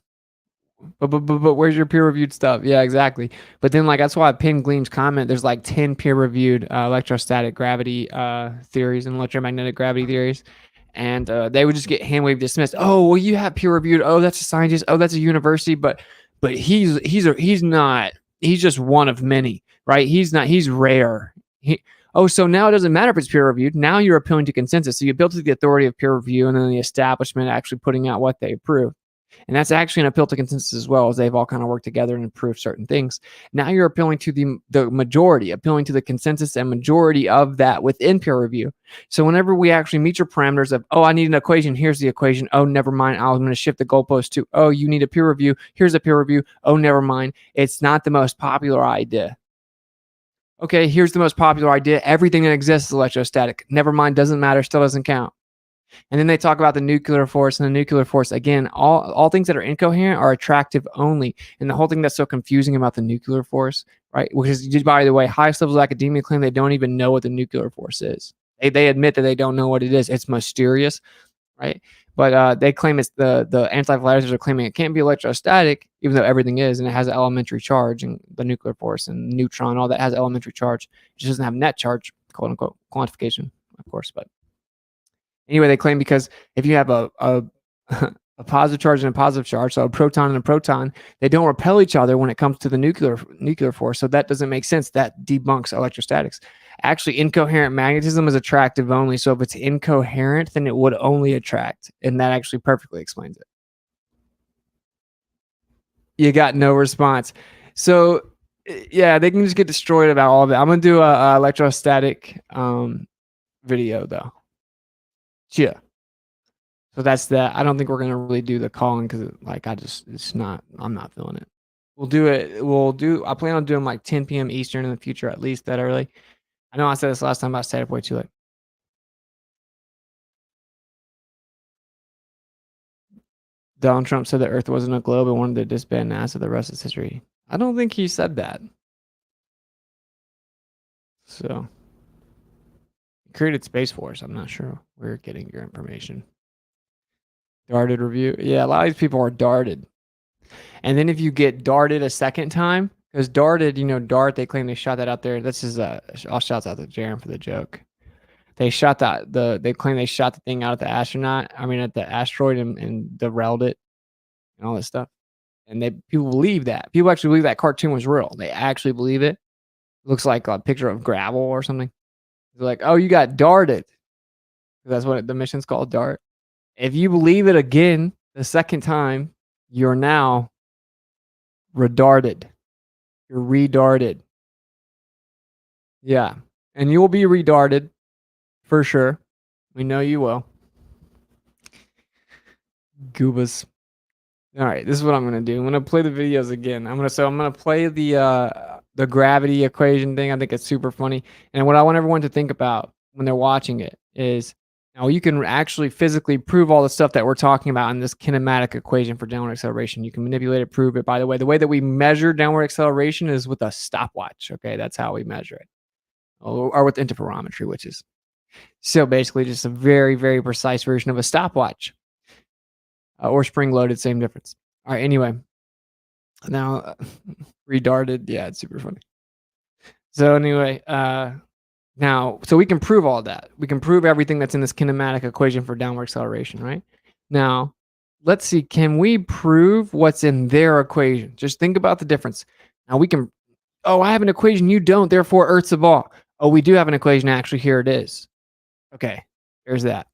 A: But where's your peer-reviewed stuff? Yeah, exactly. But then, like, that's why I pinned Gleam's comment. There's like 10 peer-reviewed electrostatic gravity theories and electromagnetic gravity theories. And they would just get hand-waved dismissed. Oh, well, you have peer-reviewed. Oh, that's a scientist. Oh, that's a university. But he's not. He's just one of many, right? He's not. He's rare. So now it doesn't matter if it's peer-reviewed. Now you're appealing to consensus. So you appeal to the authority of peer review, and then the establishment actually putting out what they approve. And that's actually an appeal to consensus as well, as they've all kind of worked together and improved certain things. Now you're appealing to the majority, appealing to the consensus and majority of that within peer review. So whenever we actually meet your parameters of, oh, I need an equation, here's the equation. Oh, never mind. I'm going to shift the goalpost to, oh, you need a peer review. Here's a peer review. Oh, never mind. It's not the most popular idea. Okay, here's the most popular idea. Everything that exists is electrostatic. Never mind, doesn't matter, still doesn't count. And then they talk about the nuclear force, and the nuclear force, again, all things that are incoherent are attractive only. And the whole thing that's so confusing about the nuclear force, right, which is, by the way, highest levels of academia claim they don't even know what the nuclear force is. They admit that they don't know what it is. It's mysterious, right? But they claim it's the anti-flat earthers are claiming it can't be electrostatic, even though everything is, and it has an elementary charge, and the nuclear force and neutron, all that has elementary charge. It just doesn't have net charge, quote unquote, quantification, of course, but. Anyway, they claim because if you have a a positive charge and a positive charge, so a proton and a proton, they don't repel each other when it comes to the nuclear force. So that doesn't make sense. That debunks electrostatics. Actually, incoherent magnetism is attractive only. So if it's incoherent, then it would only attract, and that actually perfectly explains it. You got no response. So yeah, they can just get destroyed about all of it. I'm gonna do a electrostatic video though. Yeah. So that's that. I don't think we're gonna really do the calling because like I'm not feeling it. We'll do it. I plan on doing like 10 p.m. Eastern in the future, at least that early. I know I said this last time, but I stayed up way too late. Donald Trump said the Earth wasn't a globe and wanted to disband NASA. The rest is history. I don't think he said that. So created Space Force. I'm not sure where you're getting your information. Darted review. Yeah, a lot of these people are darted. And then if you get darted a second time, because darted, dart, they claim they shot that out there. This is all shouts out to Jaren for the joke. They shot they claim they shot the thing out at the at the asteroid and derailed it and all this stuff. And people believe that. People actually believe that cartoon was real. They actually believe it. It looks like a picture of gravel or something. They're like, oh, you got darted. That's what the mission's called, dart. If you believe it again the second time, you're now redarded. You're redarted. Yeah. And you will be redarted for sure. We know you will. Goobas. All right, this is what I'm gonna do. I'm gonna play the videos again. I'm gonna play the gravity equation thing. I think it's super funny. And what I want everyone to think about when they're watching it is, now you can actually physically prove all the stuff that we're talking about in this kinematic equation for downward acceleration. You can manipulate it, prove it. By the way that we measure downward acceleration is with a stopwatch. Okay, that's how we measure it, or with interferometry, which is so basically just a very, very precise version of a stopwatch. Or spring-loaded, same difference. All right, anyway. Now, redarted. Yeah, it's super funny. So anyway, now, so we can prove all that. We can prove everything that's in this kinematic equation for downward acceleration, right? Now, let's see. Can we prove what's in their equation? Just think about the difference. Now, we can, I have an equation. You don't. Therefore, Earth's a ball. Oh, we do have an equation. Actually, here it is. Okay, there's that.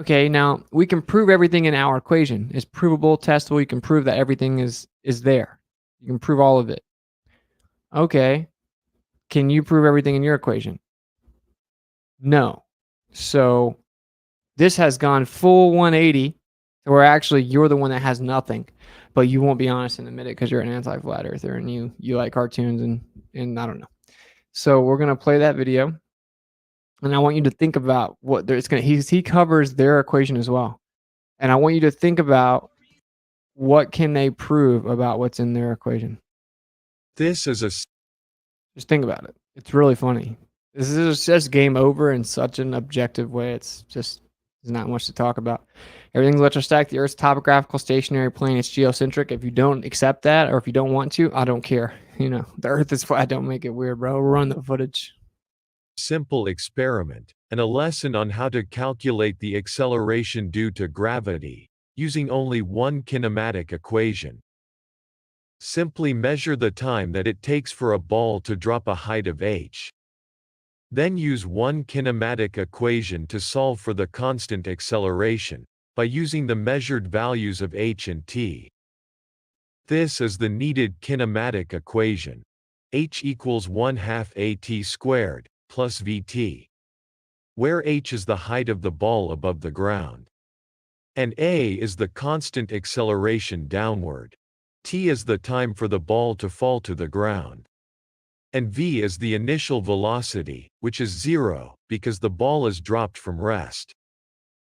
A: Okay, now we can prove everything in our equation. It's provable, testable. You can prove that everything is there. You can prove all of it. Okay. Can you prove everything in your equation? No. So this has gone full 180, where actually you're the one that has nothing, but you won't be honest and admit it because you're an anti-flat earther and you like cartoons and I don't know. So we're gonna play that video, and I want you to think about what there's gonna. He covers their equation as well, and I want you to think about what can they prove about what's in their equation.
B: This is a
A: Just think about it. It's really funny. This is just game over in such an objective way. It's just there's not much to talk about. Everything's electrostatic. The Earth's topographical stationary plane is geocentric. If you don't accept that, or if you don't want to, I don't care. You know, the Earth is flat. Don't make it weird, bro. Run the footage.
B: simple experiment, and a lesson on how to calculate the acceleration due to gravity, using only one kinematic equation. Simply measure the time that it takes for a ball to drop a height of h. Then use one kinematic equation to solve for the constant acceleration, by using the measured values of h and t. This is the needed kinematic equation. H equals 1/2 at squared, plus vt, where h is the height of the ball above the ground, and a is the constant acceleration downward, t is the time for the ball to fall to the ground, and v is the initial velocity, which is 0, because the ball is dropped from rest.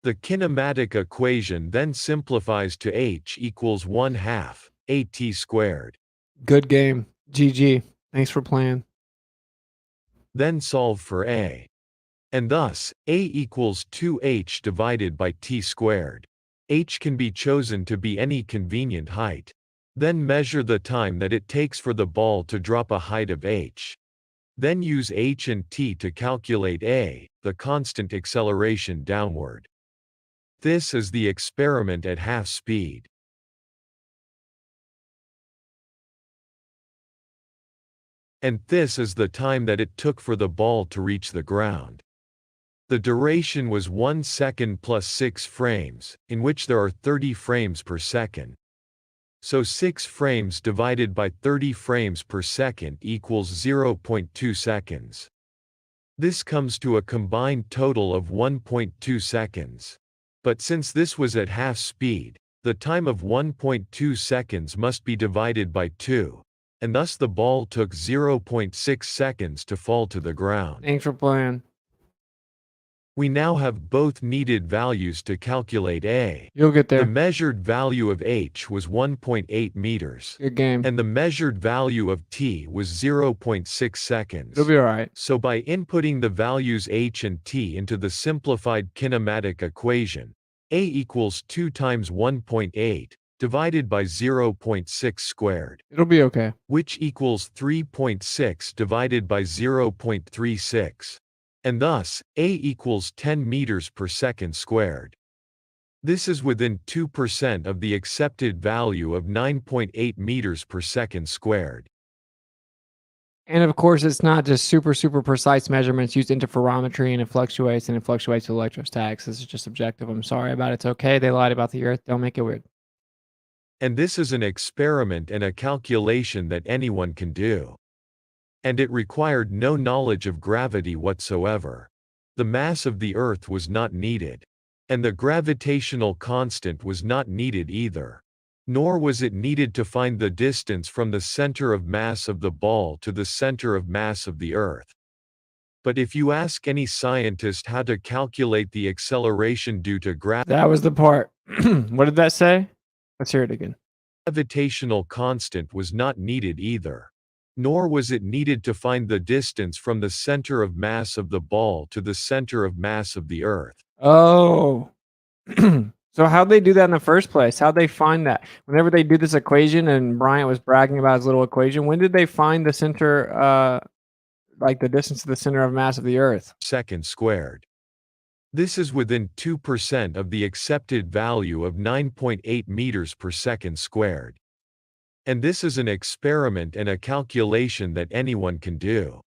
B: The kinematic equation then simplifies to h equals 1/2 at squared.
A: Good game. GG. Thanks for playing.
B: Then solve for a. And thus, a equals 2h divided by t squared. H can be chosen to be any convenient height. Then measure the time that it takes for the ball to drop a height of h. Then use h and t to calculate a, the constant acceleration downward. This is the experiment at half speed. And this is the time that it took for the ball to reach the ground. The duration was 1 second plus 6 frames, in which there are 30 frames per second. So 6 frames divided by 30 frames per second equals 0.2 seconds. This comes to a combined total of 1.2 seconds. But since this was at half speed, the time of 1.2 seconds must be divided by 2. And thus the ball took 0.6 seconds to fall to the ground.
A: Thanks for playing.
B: We now have both needed values to calculate a.
A: You'll get
B: The
A: there.
B: measured value of h was 1.8 meters,
A: Good game.
B: and the measured value of t was 0.6 seconds.
A: It'll be all right.
B: So by inputting the values h and t into the simplified kinematic equation, a equals 2 times 1.8, divided by 0.6 squared,
A: It'll be okay.
B: which equals 3.6 divided by 0.36. And thus, a equals 10 meters per second squared. This is within 2% of the accepted value of 9.8 meters per second squared.
A: And of course, it's not just super precise measurements used interferometry, and it fluctuates with electrostatics. This is just subjective. I'm sorry about it. It's okay. They lied about the Earth. Don't make it weird.
B: And this is an experiment and a calculation that anyone can do. And it required no knowledge of gravity whatsoever. The mass of the Earth was not needed. And the gravitational constant was not needed either. Nor was it needed to find the distance from the center of mass of the ball to the center of mass of the Earth. But if you ask any scientist how to calculate the acceleration due to
A: That was the part. What did that say? Let's hear it again.
B: gravitational constant was not needed either. Nor was it needed to find the distance from the center of mass of the ball to the center of mass of the Earth.
A: Oh. So how'd they do that in the first place? How'd they find that? Whenever they do this equation, and Bryant was bragging about his little equation, when did they find the center, like the distance to the center of mass of the Earth?
B: Second squared. This is within 2% of the accepted value of 9.8 meters per second squared. And this is an experiment and a calculation that anyone can do.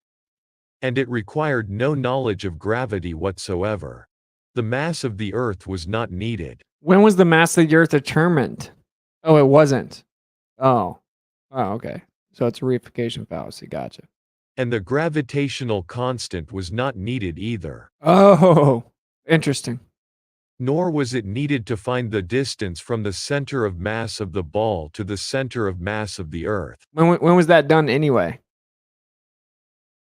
B: And it required no knowledge of gravity whatsoever. The mass of the Earth was not needed.
A: When was the mass of the Earth determined? Oh, it wasn't. Oh. Oh, okay. So it's a reification fallacy. Gotcha.
B: And the gravitational constant was not needed either.
A: Oh. Interesting.
B: Nor was it needed to find the distance from the center of mass of the ball to the center of mass of the Earth.
A: When was that done anyway?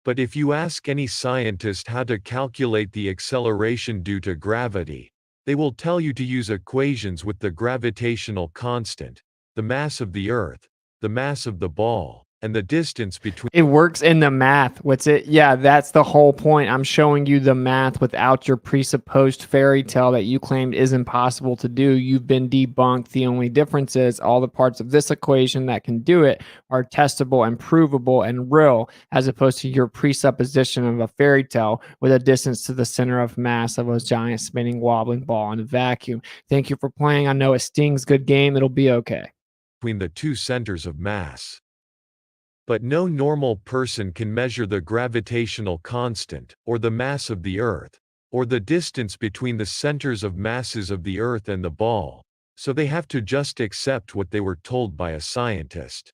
B: But if you ask any scientist how to calculate the acceleration due to gravity, they will tell you to use equations with the gravitational constant, the mass of the Earth, the mass of the ball, and the distance between.
A: It works in the math. What's it? Yeah, that's the whole point. I'm showing you the math without your presupposed fairy tale that you claimed is impossible to do. You've been debunked. The only difference is all the parts of this equation that can do it are testable and provable and real, as opposed to your presupposition of a fairy tale with a distance to the center of mass of a giant spinning wobbling ball in a vacuum. Thank you for playing. I know it stings. Good game. It'll be okay.
B: Between the two centers of mass. But no normal person can measure the gravitational constant, or the mass of the Earth, or the distance between the centers of masses of the Earth and the ball, so they have to just accept what they were told by a scientist.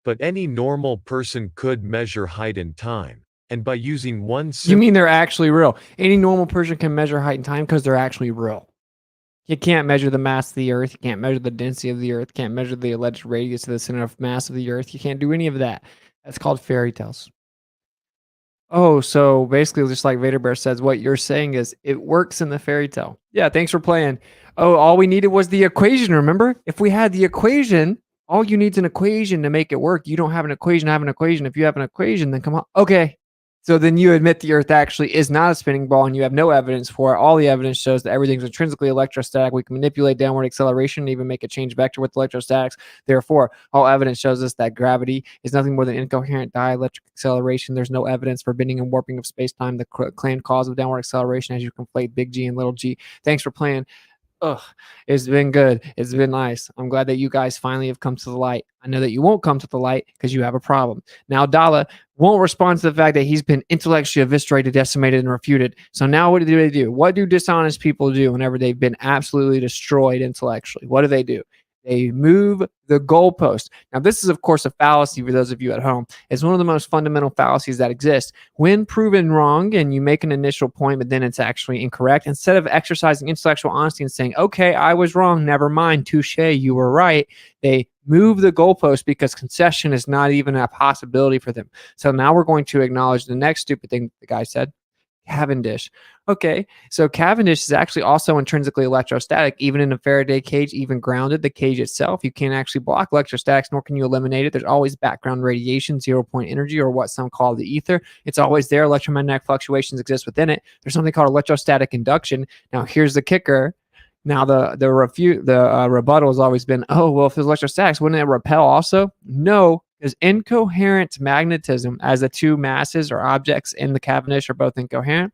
B: But any normal person could measure height and time, and by using one
A: You mean they're actually real? Any normal person can measure height and time because they're actually real. You can't measure the mass of the Earth. You can't measure the density of the Earth. You can't measure the alleged radius of the center of mass of the Earth. You can't do any of that. That's called fairy tales. Oh, so basically, just like Vader Bear says, what you're saying is it works in the fairy tale. Yeah, thanks for playing. Oh, all we needed was the equation, remember? If we had the equation, all you need is an equation to make it work. You don't have an equation, I have an equation. If you have an equation, then come on. Okay. So then you admit the Earth actually is not a spinning ball and you have no evidence for it. All the evidence shows that everything's intrinsically electrostatic. We can manipulate downward acceleration and even make a change vector with electrostatics. Therefore, all evidence shows us that gravity is nothing more than incoherent dielectric acceleration. There's no evidence for bending and warping of space-time, the claimed cause of downward acceleration as you conflate big G and little g. Thanks for playing. Ugh, it's been good. It's been nice. I'm glad that you guys finally have come to the light. I know that you won't come to the light because you have a problem. Now, Dala won't respond to the fact that he's been intellectually eviscerated, decimated, and refuted. So now what do they do? What do dishonest people do whenever they've been absolutely destroyed intellectually? What do? They move the goalpost. Now, this is, of course, a fallacy for those of you at home. It's one of the most fundamental fallacies that exist. When proven wrong and you make an initial point, but then it's actually incorrect, instead of exercising intellectual honesty and saying, okay, I was wrong, never mind, touche, you were right, they move the goalpost because concession is not even a possibility for them. So now we're going to acknowledge the next stupid thing the guy said. Cavendish. Okay, so Cavendish is actually also intrinsically electrostatic, even in a Faraday cage, even grounded. The cage itself, you can't actually block electrostatics, nor can you eliminate it. There's always background radiation, 0-point energy, or what some call the ether. It's always there. Electromagnetic fluctuations exist within it. There's something called electrostatic induction. Now, here's the kicker. Now, the rebuttal has always been, oh, well, if there's electrostatics, wouldn't it repel also? No, because incoherent magnetism, as the two masses or objects in the Cavendish are both incoherent,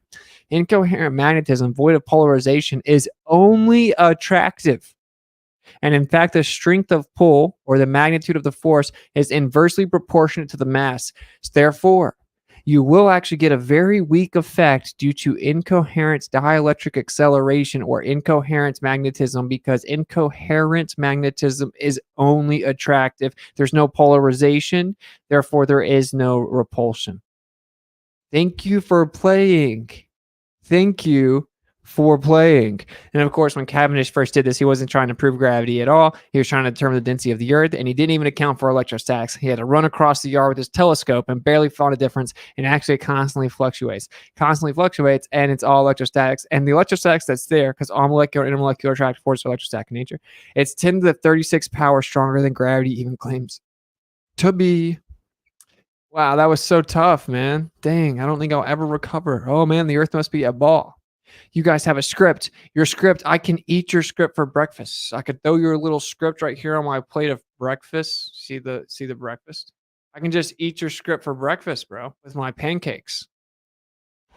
A: incoherent magnetism, void of polarization, is only attractive. And in fact, the strength of pull or the magnitude of the force is inversely proportionate to the mass. Therefore, you will actually get a very weak effect due to incoherent dielectric acceleration or incoherent magnetism, because incoherent magnetism is only attractive. There's no polarization, therefore there is no repulsion. Thank you for playing. Thank you for playing. And of course, when Cavendish first did this, he wasn't trying to prove gravity at all. He was trying to determine the density of the Earth, and he didn't even account for electrostatics. He had to run across the yard with his telescope and barely found a difference, and actually constantly fluctuates, and it's all electrostatics. And the electrostatics that's there, because all molecular and intermolecular attractive forces are electrostatic in nature, it's 10 to the 36 power stronger than gravity even claims to be. Wow, that was so tough, man. Dang, I don't think I'll ever recover. Oh man, the Earth must be a ball. You guys have a script. Your script, I can eat your script for breakfast. I could throw your little script right here on my plate of breakfast. See the breakfast? I can just eat your script for breakfast, bro, with my pancakes.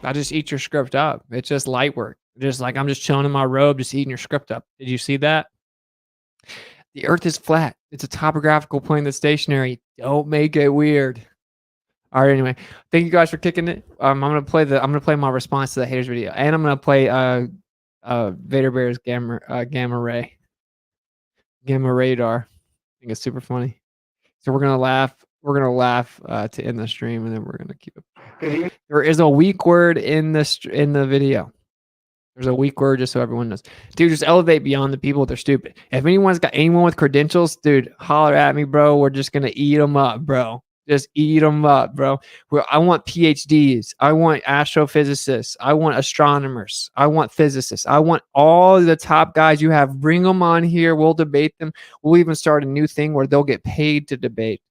A: I just eat your script up. It's just light work. Just like I'm just chilling in my robe, just eating your script up. Did you see that? The Earth is flat. It's a topographical plane that's stationary. Don't make it weird. All right. Anyway, thank you guys for kicking it. I'm gonna play my response to the haters video, and I'm gonna play Vader Bear's gamma radar. I think it's super funny. So we're gonna laugh. We're gonna laugh to end the stream, and then we're gonna keep it. There is a weak word in the video. There's a weak word just so everyone knows. Dude, just elevate beyond the people. They're stupid. If anyone's got anyone with credentials, dude, holler at me, bro. We're just going to eat them up, bro. Just eat them up, bro. I want PhDs. I want astrophysicists. I want astronomers. I want physicists. I want all the top guys you have. Bring them on here. We'll debate them. We'll even start a new thing where they'll get paid to debate.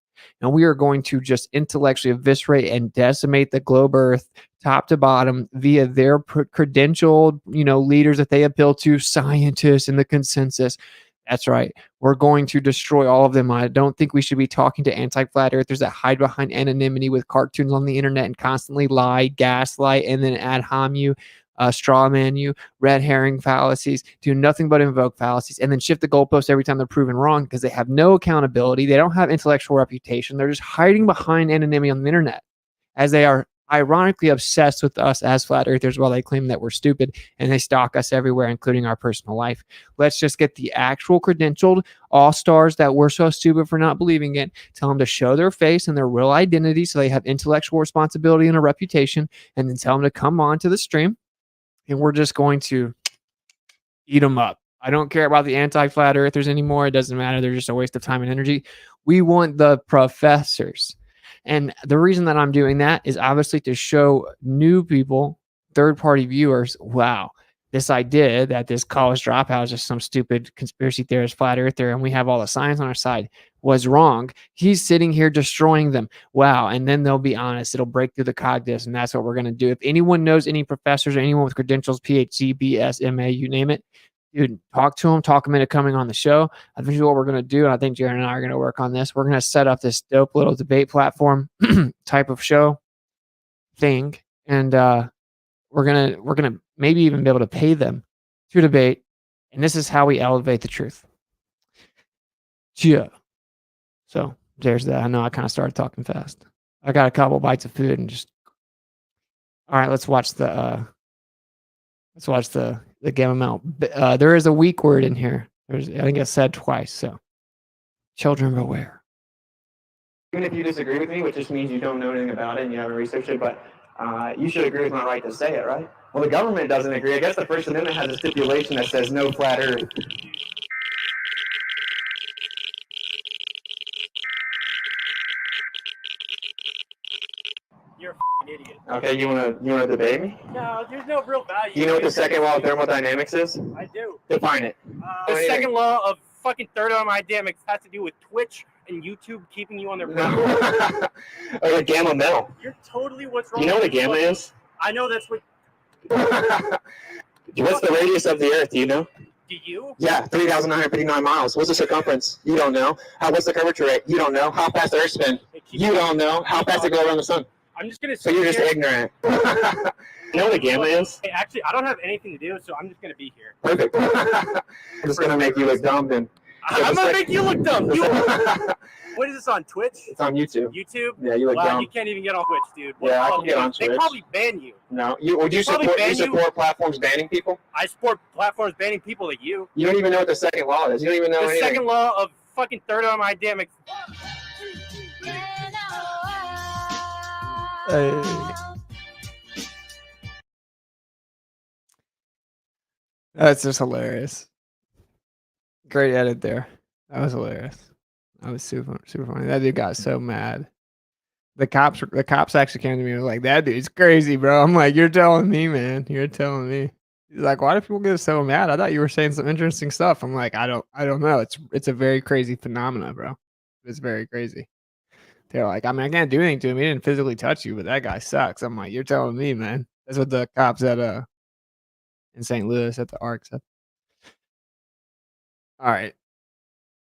A: And we are going to just intellectually eviscerate and decimate the globe Earth top to bottom via their credentialed, leaders that they appeal to, scientists and the consensus. That's right. We're going to destroy all of them. I don't think we should be talking to anti-flat earthers that hide behind anonymity with cartoons on the internet and constantly lie, gaslight, and then ad hom you, straw man you, red herring fallacies, do nothing but invoke fallacies, and then shift the goalposts every time they're proven wrong because they have no accountability. They don't have intellectual reputation. They're just hiding behind anonymity on the internet, as they are ironically obsessed with us as flat earthers while they claim that we're stupid, and they stalk us everywhere, including our personal life. Let's just get the actual credentialed all-stars that we're so stupid for not believing it, tell them to show their face and their real identity so they have intellectual responsibility and a reputation, and then tell them to come on to the stream, and we're just going to eat them up. I don't care about the anti-flat earthers anymore. It doesn't matter. They're just a waste of time and energy. We want the professors. And the reason that I'm doing that is obviously to show new people, third-party viewers, wow, this idea that this college dropout is just some stupid conspiracy theorist flat earther and we have all the science on our side was wrong. He's sitting here destroying them. Wow. And then they'll be honest. It'll break through the cognitive, and that's what we're going to do. If anyone knows any professors or anyone with credentials, PhD, BS, MA, you name it, dude, talk to them, talk them into coming on the show. I think what we're going to do, and I think Jared and I are going to work on this. We're going to set up this dope little debate platform type of show thing. And we're going to maybe even be able to pay them to debate. And this is how we elevate the truth. Yeah. So there's that. I know I kind of started talking fast. I got a couple bites of food and just, all right, let's watch the game amount. There is a weak word in here. I think it's said twice. So, children beware.
E: Even if you disagree with me, which just means you don't know anything about it and you haven't researched it, but you should agree with my right to say it, right? Well, the government doesn't agree. I guess the First Amendment has a stipulation that says no flat Earth.
D: You're a idiot.
E: Okay, you wanna debate me?
D: No, there's no real value.
E: You know what the second law of thermodynamics is?
D: I do.
E: Define it.
D: The second law of fucking thermodynamics has to do with Twitch and YouTube keeping you on their phone.
E: Or a gamma mill.
D: You're totally what's wrong.
E: You know what a
D: with
E: gamma is?
D: I know that's what.
E: What's the radius of the Earth? Do you know?
D: Do you?
E: Yeah, 3,959 miles. What's the circumference? You don't know. What's the curvature rate? You don't know. How fast the Earth spin? You don't know. How fast it go around the sun?
D: I'm just gonna.
E: So you're just ignorant. You know what a gamma is?
D: Hey, actually, I don't have anything to do, so I'm just gonna be here.
E: Perfect. I'm just gonna make you look dumb then.
D: I'm gonna make you look dumb. What is this on Twitch?
E: It's on YouTube.
D: YouTube?
E: Yeah, you look
D: wow,
E: dumb.
D: You can't even get on Twitch, dude.
E: Yeah, I can get on Twitch.
D: They probably ban you.
E: No, would you support platforms banning people?
D: I support platforms banning people like you.
E: You don't even know what the second law is. You don't even know anything.
D: The second law of fucking thermodynamics.
A: That's just hilarious. Great edit there. That was hilarious. That was super funny. That dude got so mad. The cops actually came to me and were like, "That dude's crazy, bro." I'm like, "You're telling me, man. You're telling me." He's like, "Why do people get so mad? I thought you were saying some interesting stuff." I'm like, I don't know. It's a very crazy phenomenon, bro. It's very crazy. They're like, I mean, I can't do anything to him. He didn't physically touch you, but that guy sucks. I'm like, you're telling me, man. That's what the cops at in St. Louis at the Arc said. All right.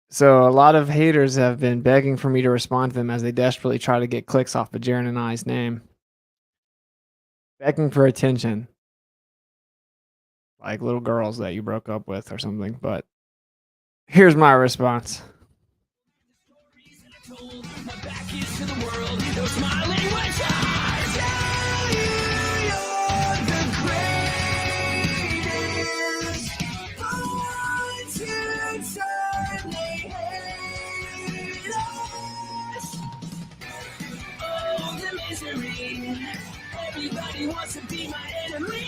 A: So a lot of haters have been begging for me to respond to them as they desperately try to get clicks off of Jaren and I's name. Begging for attention. Like little girls that you broke up with or something. But here's my response.
C: Everybody wants to be my enemy.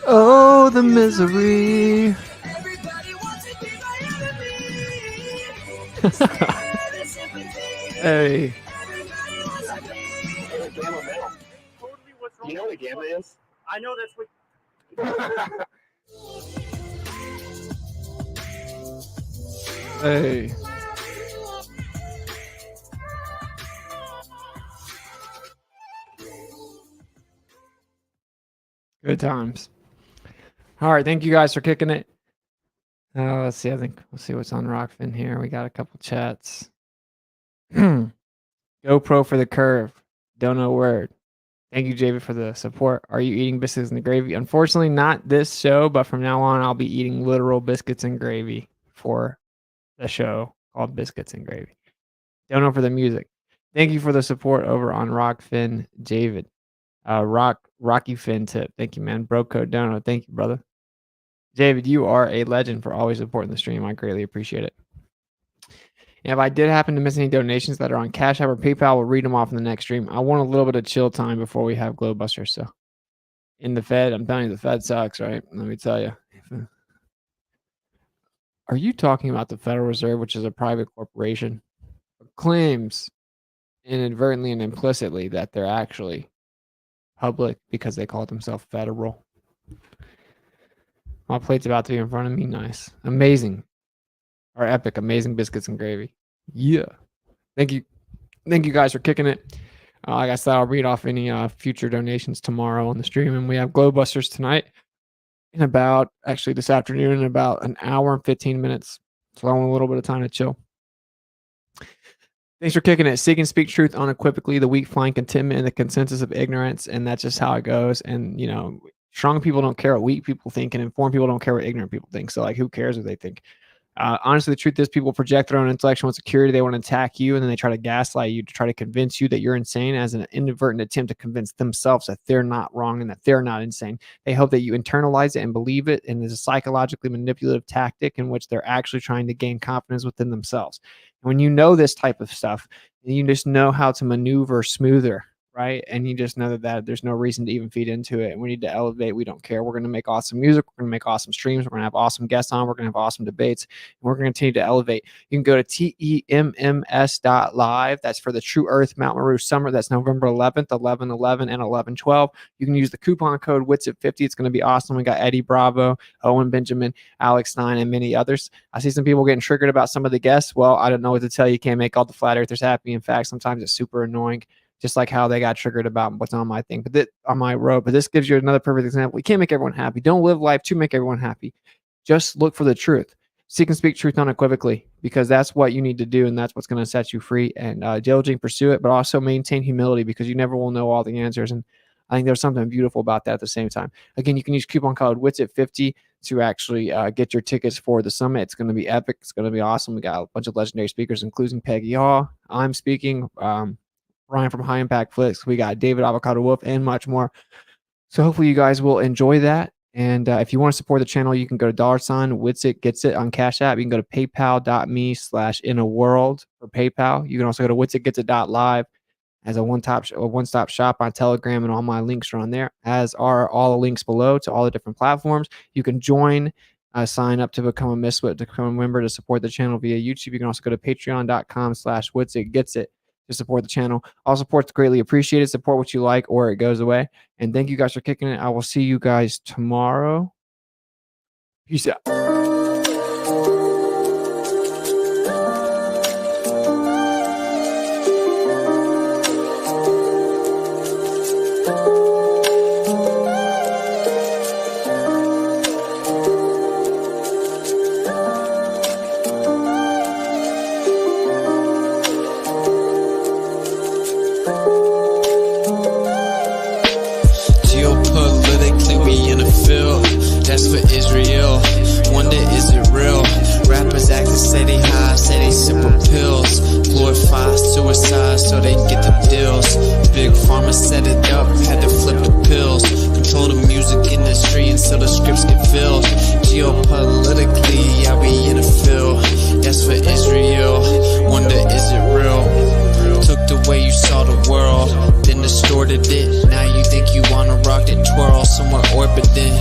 A: Oh, the misery.
C: Everybody wants to be my enemy. Scared of sympathy.
A: Hey.
C: Everybody wants to be.
D: Totally what's wrong.
F: You know what a gamma is?
D: I know that's what.
A: Hey. Good times. All right, thank you guys for kicking it. Let's see. I think we'll see what's on Rockfin here. We got a couple chats. GoPro for the curve. Don't know word. Thank you, JV, for the support. Are you eating biscuits and gravy? Unfortunately, not this show, but from now on, I'll be eating literal biscuits and gravy for the show called Biscuits and Gravy. Don't know for the music. Thank you for the support over on Rockfin, David. Rocky Fin tip. Thank you, man. Bro code dono. Thank you, brother. David, you are a legend for always supporting the stream. I greatly appreciate it. And if I did happen to miss any donations that are on Cash App or PayPal, we'll read them off in the next stream. I want a little bit of chill time before we have Glowbusters. So, in the Fed, I'm telling you, the Fed sucks, right? Let me tell you. Are you talking about the Federal Reserve, which is a private corporation, claims inadvertently and implicitly that they're actually public because they call themselves federal? My plate's about to be in front of me. Nice. Amazing. Or epic. Amazing biscuits and gravy. Yeah. Thank you. Thank you guys for kicking it. Like I said, I'll read off any future donations tomorrow on the stream. And we have Glowbusters tonight in about, actually this afternoon, in about an hour and 15 minutes. So I want a little bit of time to chill. Thanks for kicking it. Seek and speak truth unequivocally. The weak find contentment in the consensus of ignorance. And that's just how it goes. And, you know, strong people don't care what weak people think, and informed people don't care what ignorant people think. So, like, who cares what they think? Honestly, the truth is people project their own intellectual insecurity. They want to attack you, and then they try to gaslight you to try to convince you that you're insane as an inadvertent attempt to convince themselves that they're not wrong and that they're not insane. They hope that you internalize it and believe it, and it's a psychologically manipulative tactic in which they're actually trying to gain confidence within themselves. And when you know this type of stuff, you just know how to maneuver smoother, right? And you just know that there's no reason to even feed into it. And we need to elevate. We don't care. We're going to make awesome music. We're going to make awesome streams. We're going to have awesome guests on. We're going to have awesome debates. And we're going to continue to elevate. You can go to temms.live. That's for the True Earth Mount Meru Summer. That's November 11th, 11/11, and 11/12. You can use the coupon code WITSIT50. It's going to be awesome. We got Eddie Bravo, Owen Benjamin, Alex Stein, and many others. I see some people getting triggered about some of the guests. Well, I don't know what to tell you. You can't make all the flat earthers happy. In fact, sometimes it's super annoying. Just like how they got triggered about what's on my thing, on my road. But this gives you another perfect example. You can't make everyone happy. Don't live life to make everyone happy. Just look for the truth. Seek and speak truth unequivocally, because that's what you need to do, and that's what's going to set you free. And diligently pursue it, but also maintain humility, because you never will know all the answers. And I think there's something beautiful about that at the same time. Again, you can use coupon code WITSIT50 to actually get your tickets for the summit. It's going to be epic. It's going to be awesome. We got a bunch of legendary speakers, including Peggy Haw. I'm speaking. Ryan from High Impact Flicks. We got David Avocado Wolf and much more. So hopefully you guys will enjoy that. And if you want to support the channel, you can go to $Witsit on Cash App. You can go to paypal.me/inaworld for PayPal. You can also go to witsitgetsit.live as a one-stop shop on Telegram, and all my links are on there, as are all the links below to all the different platforms. You can join, sign up to become a Miswit, to become a member to support the channel via YouTube. You can also go to patreon.com/witsitgetsit to support the channel. All support's greatly appreciated. Support what you like, or it goes away. And thank you guys for kicking it. I will see you guys tomorrow. Peace out.
G: That's for Israel. Wonder, is it real? Rappers acting say they high, say they simple pills. Glorify suicide so they get the deals. Big Pharma set it up, had to flip the pills. Control the music industry until the scripts get filled. Geopolitically, yeah, we in the field. That's for Israel. Wonder, is it real? Took the way you saw the world, then distorted it. Now you think you wanna rock and twirl somewhere orbiting.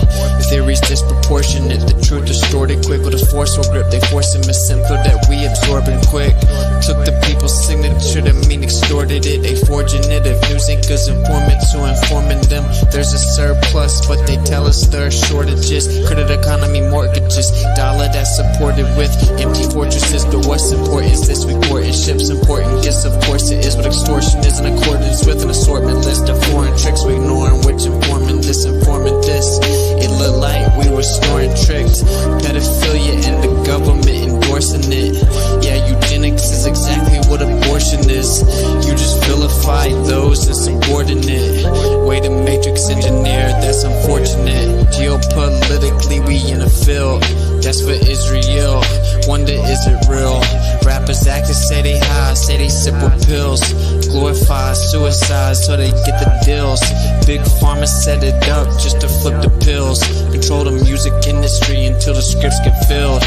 G: distortion it. The truth distorted quick with a forceful grip. They force a misinfo that we absorbing quick. Took the people's signature to mean extorted it. They forging it. If news anchors informant to informing them there's a surplus, but they tell us there are shortages. Credit economy mortgages, dollar that's supported with empty fortresses. But what's important is this: we courting ships, important gifts. Of course it is, but extortion is in accordance with an assortment list of foreign tricks we ignoring, which informing this, informant this. It looked like we were snoring tricked. Pedophilia and the government endorsing it. Yeah, eugenics is exactly what abortion is. You just vilify those insubordinate. Way to matrix engineer, that's unfortunate. Geopolitically we in a field that's for Israel. Wonder is it real? Rappers actors say they high, say they sip with pills. Glorify suicide so they get the deals. Big pharma set it up just to flip the pills. Control the music industry until the scripts get filled.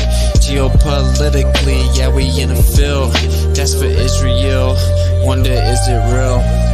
G: Geopolitically, yeah, we in a field that's for Israel. Wonder is it real?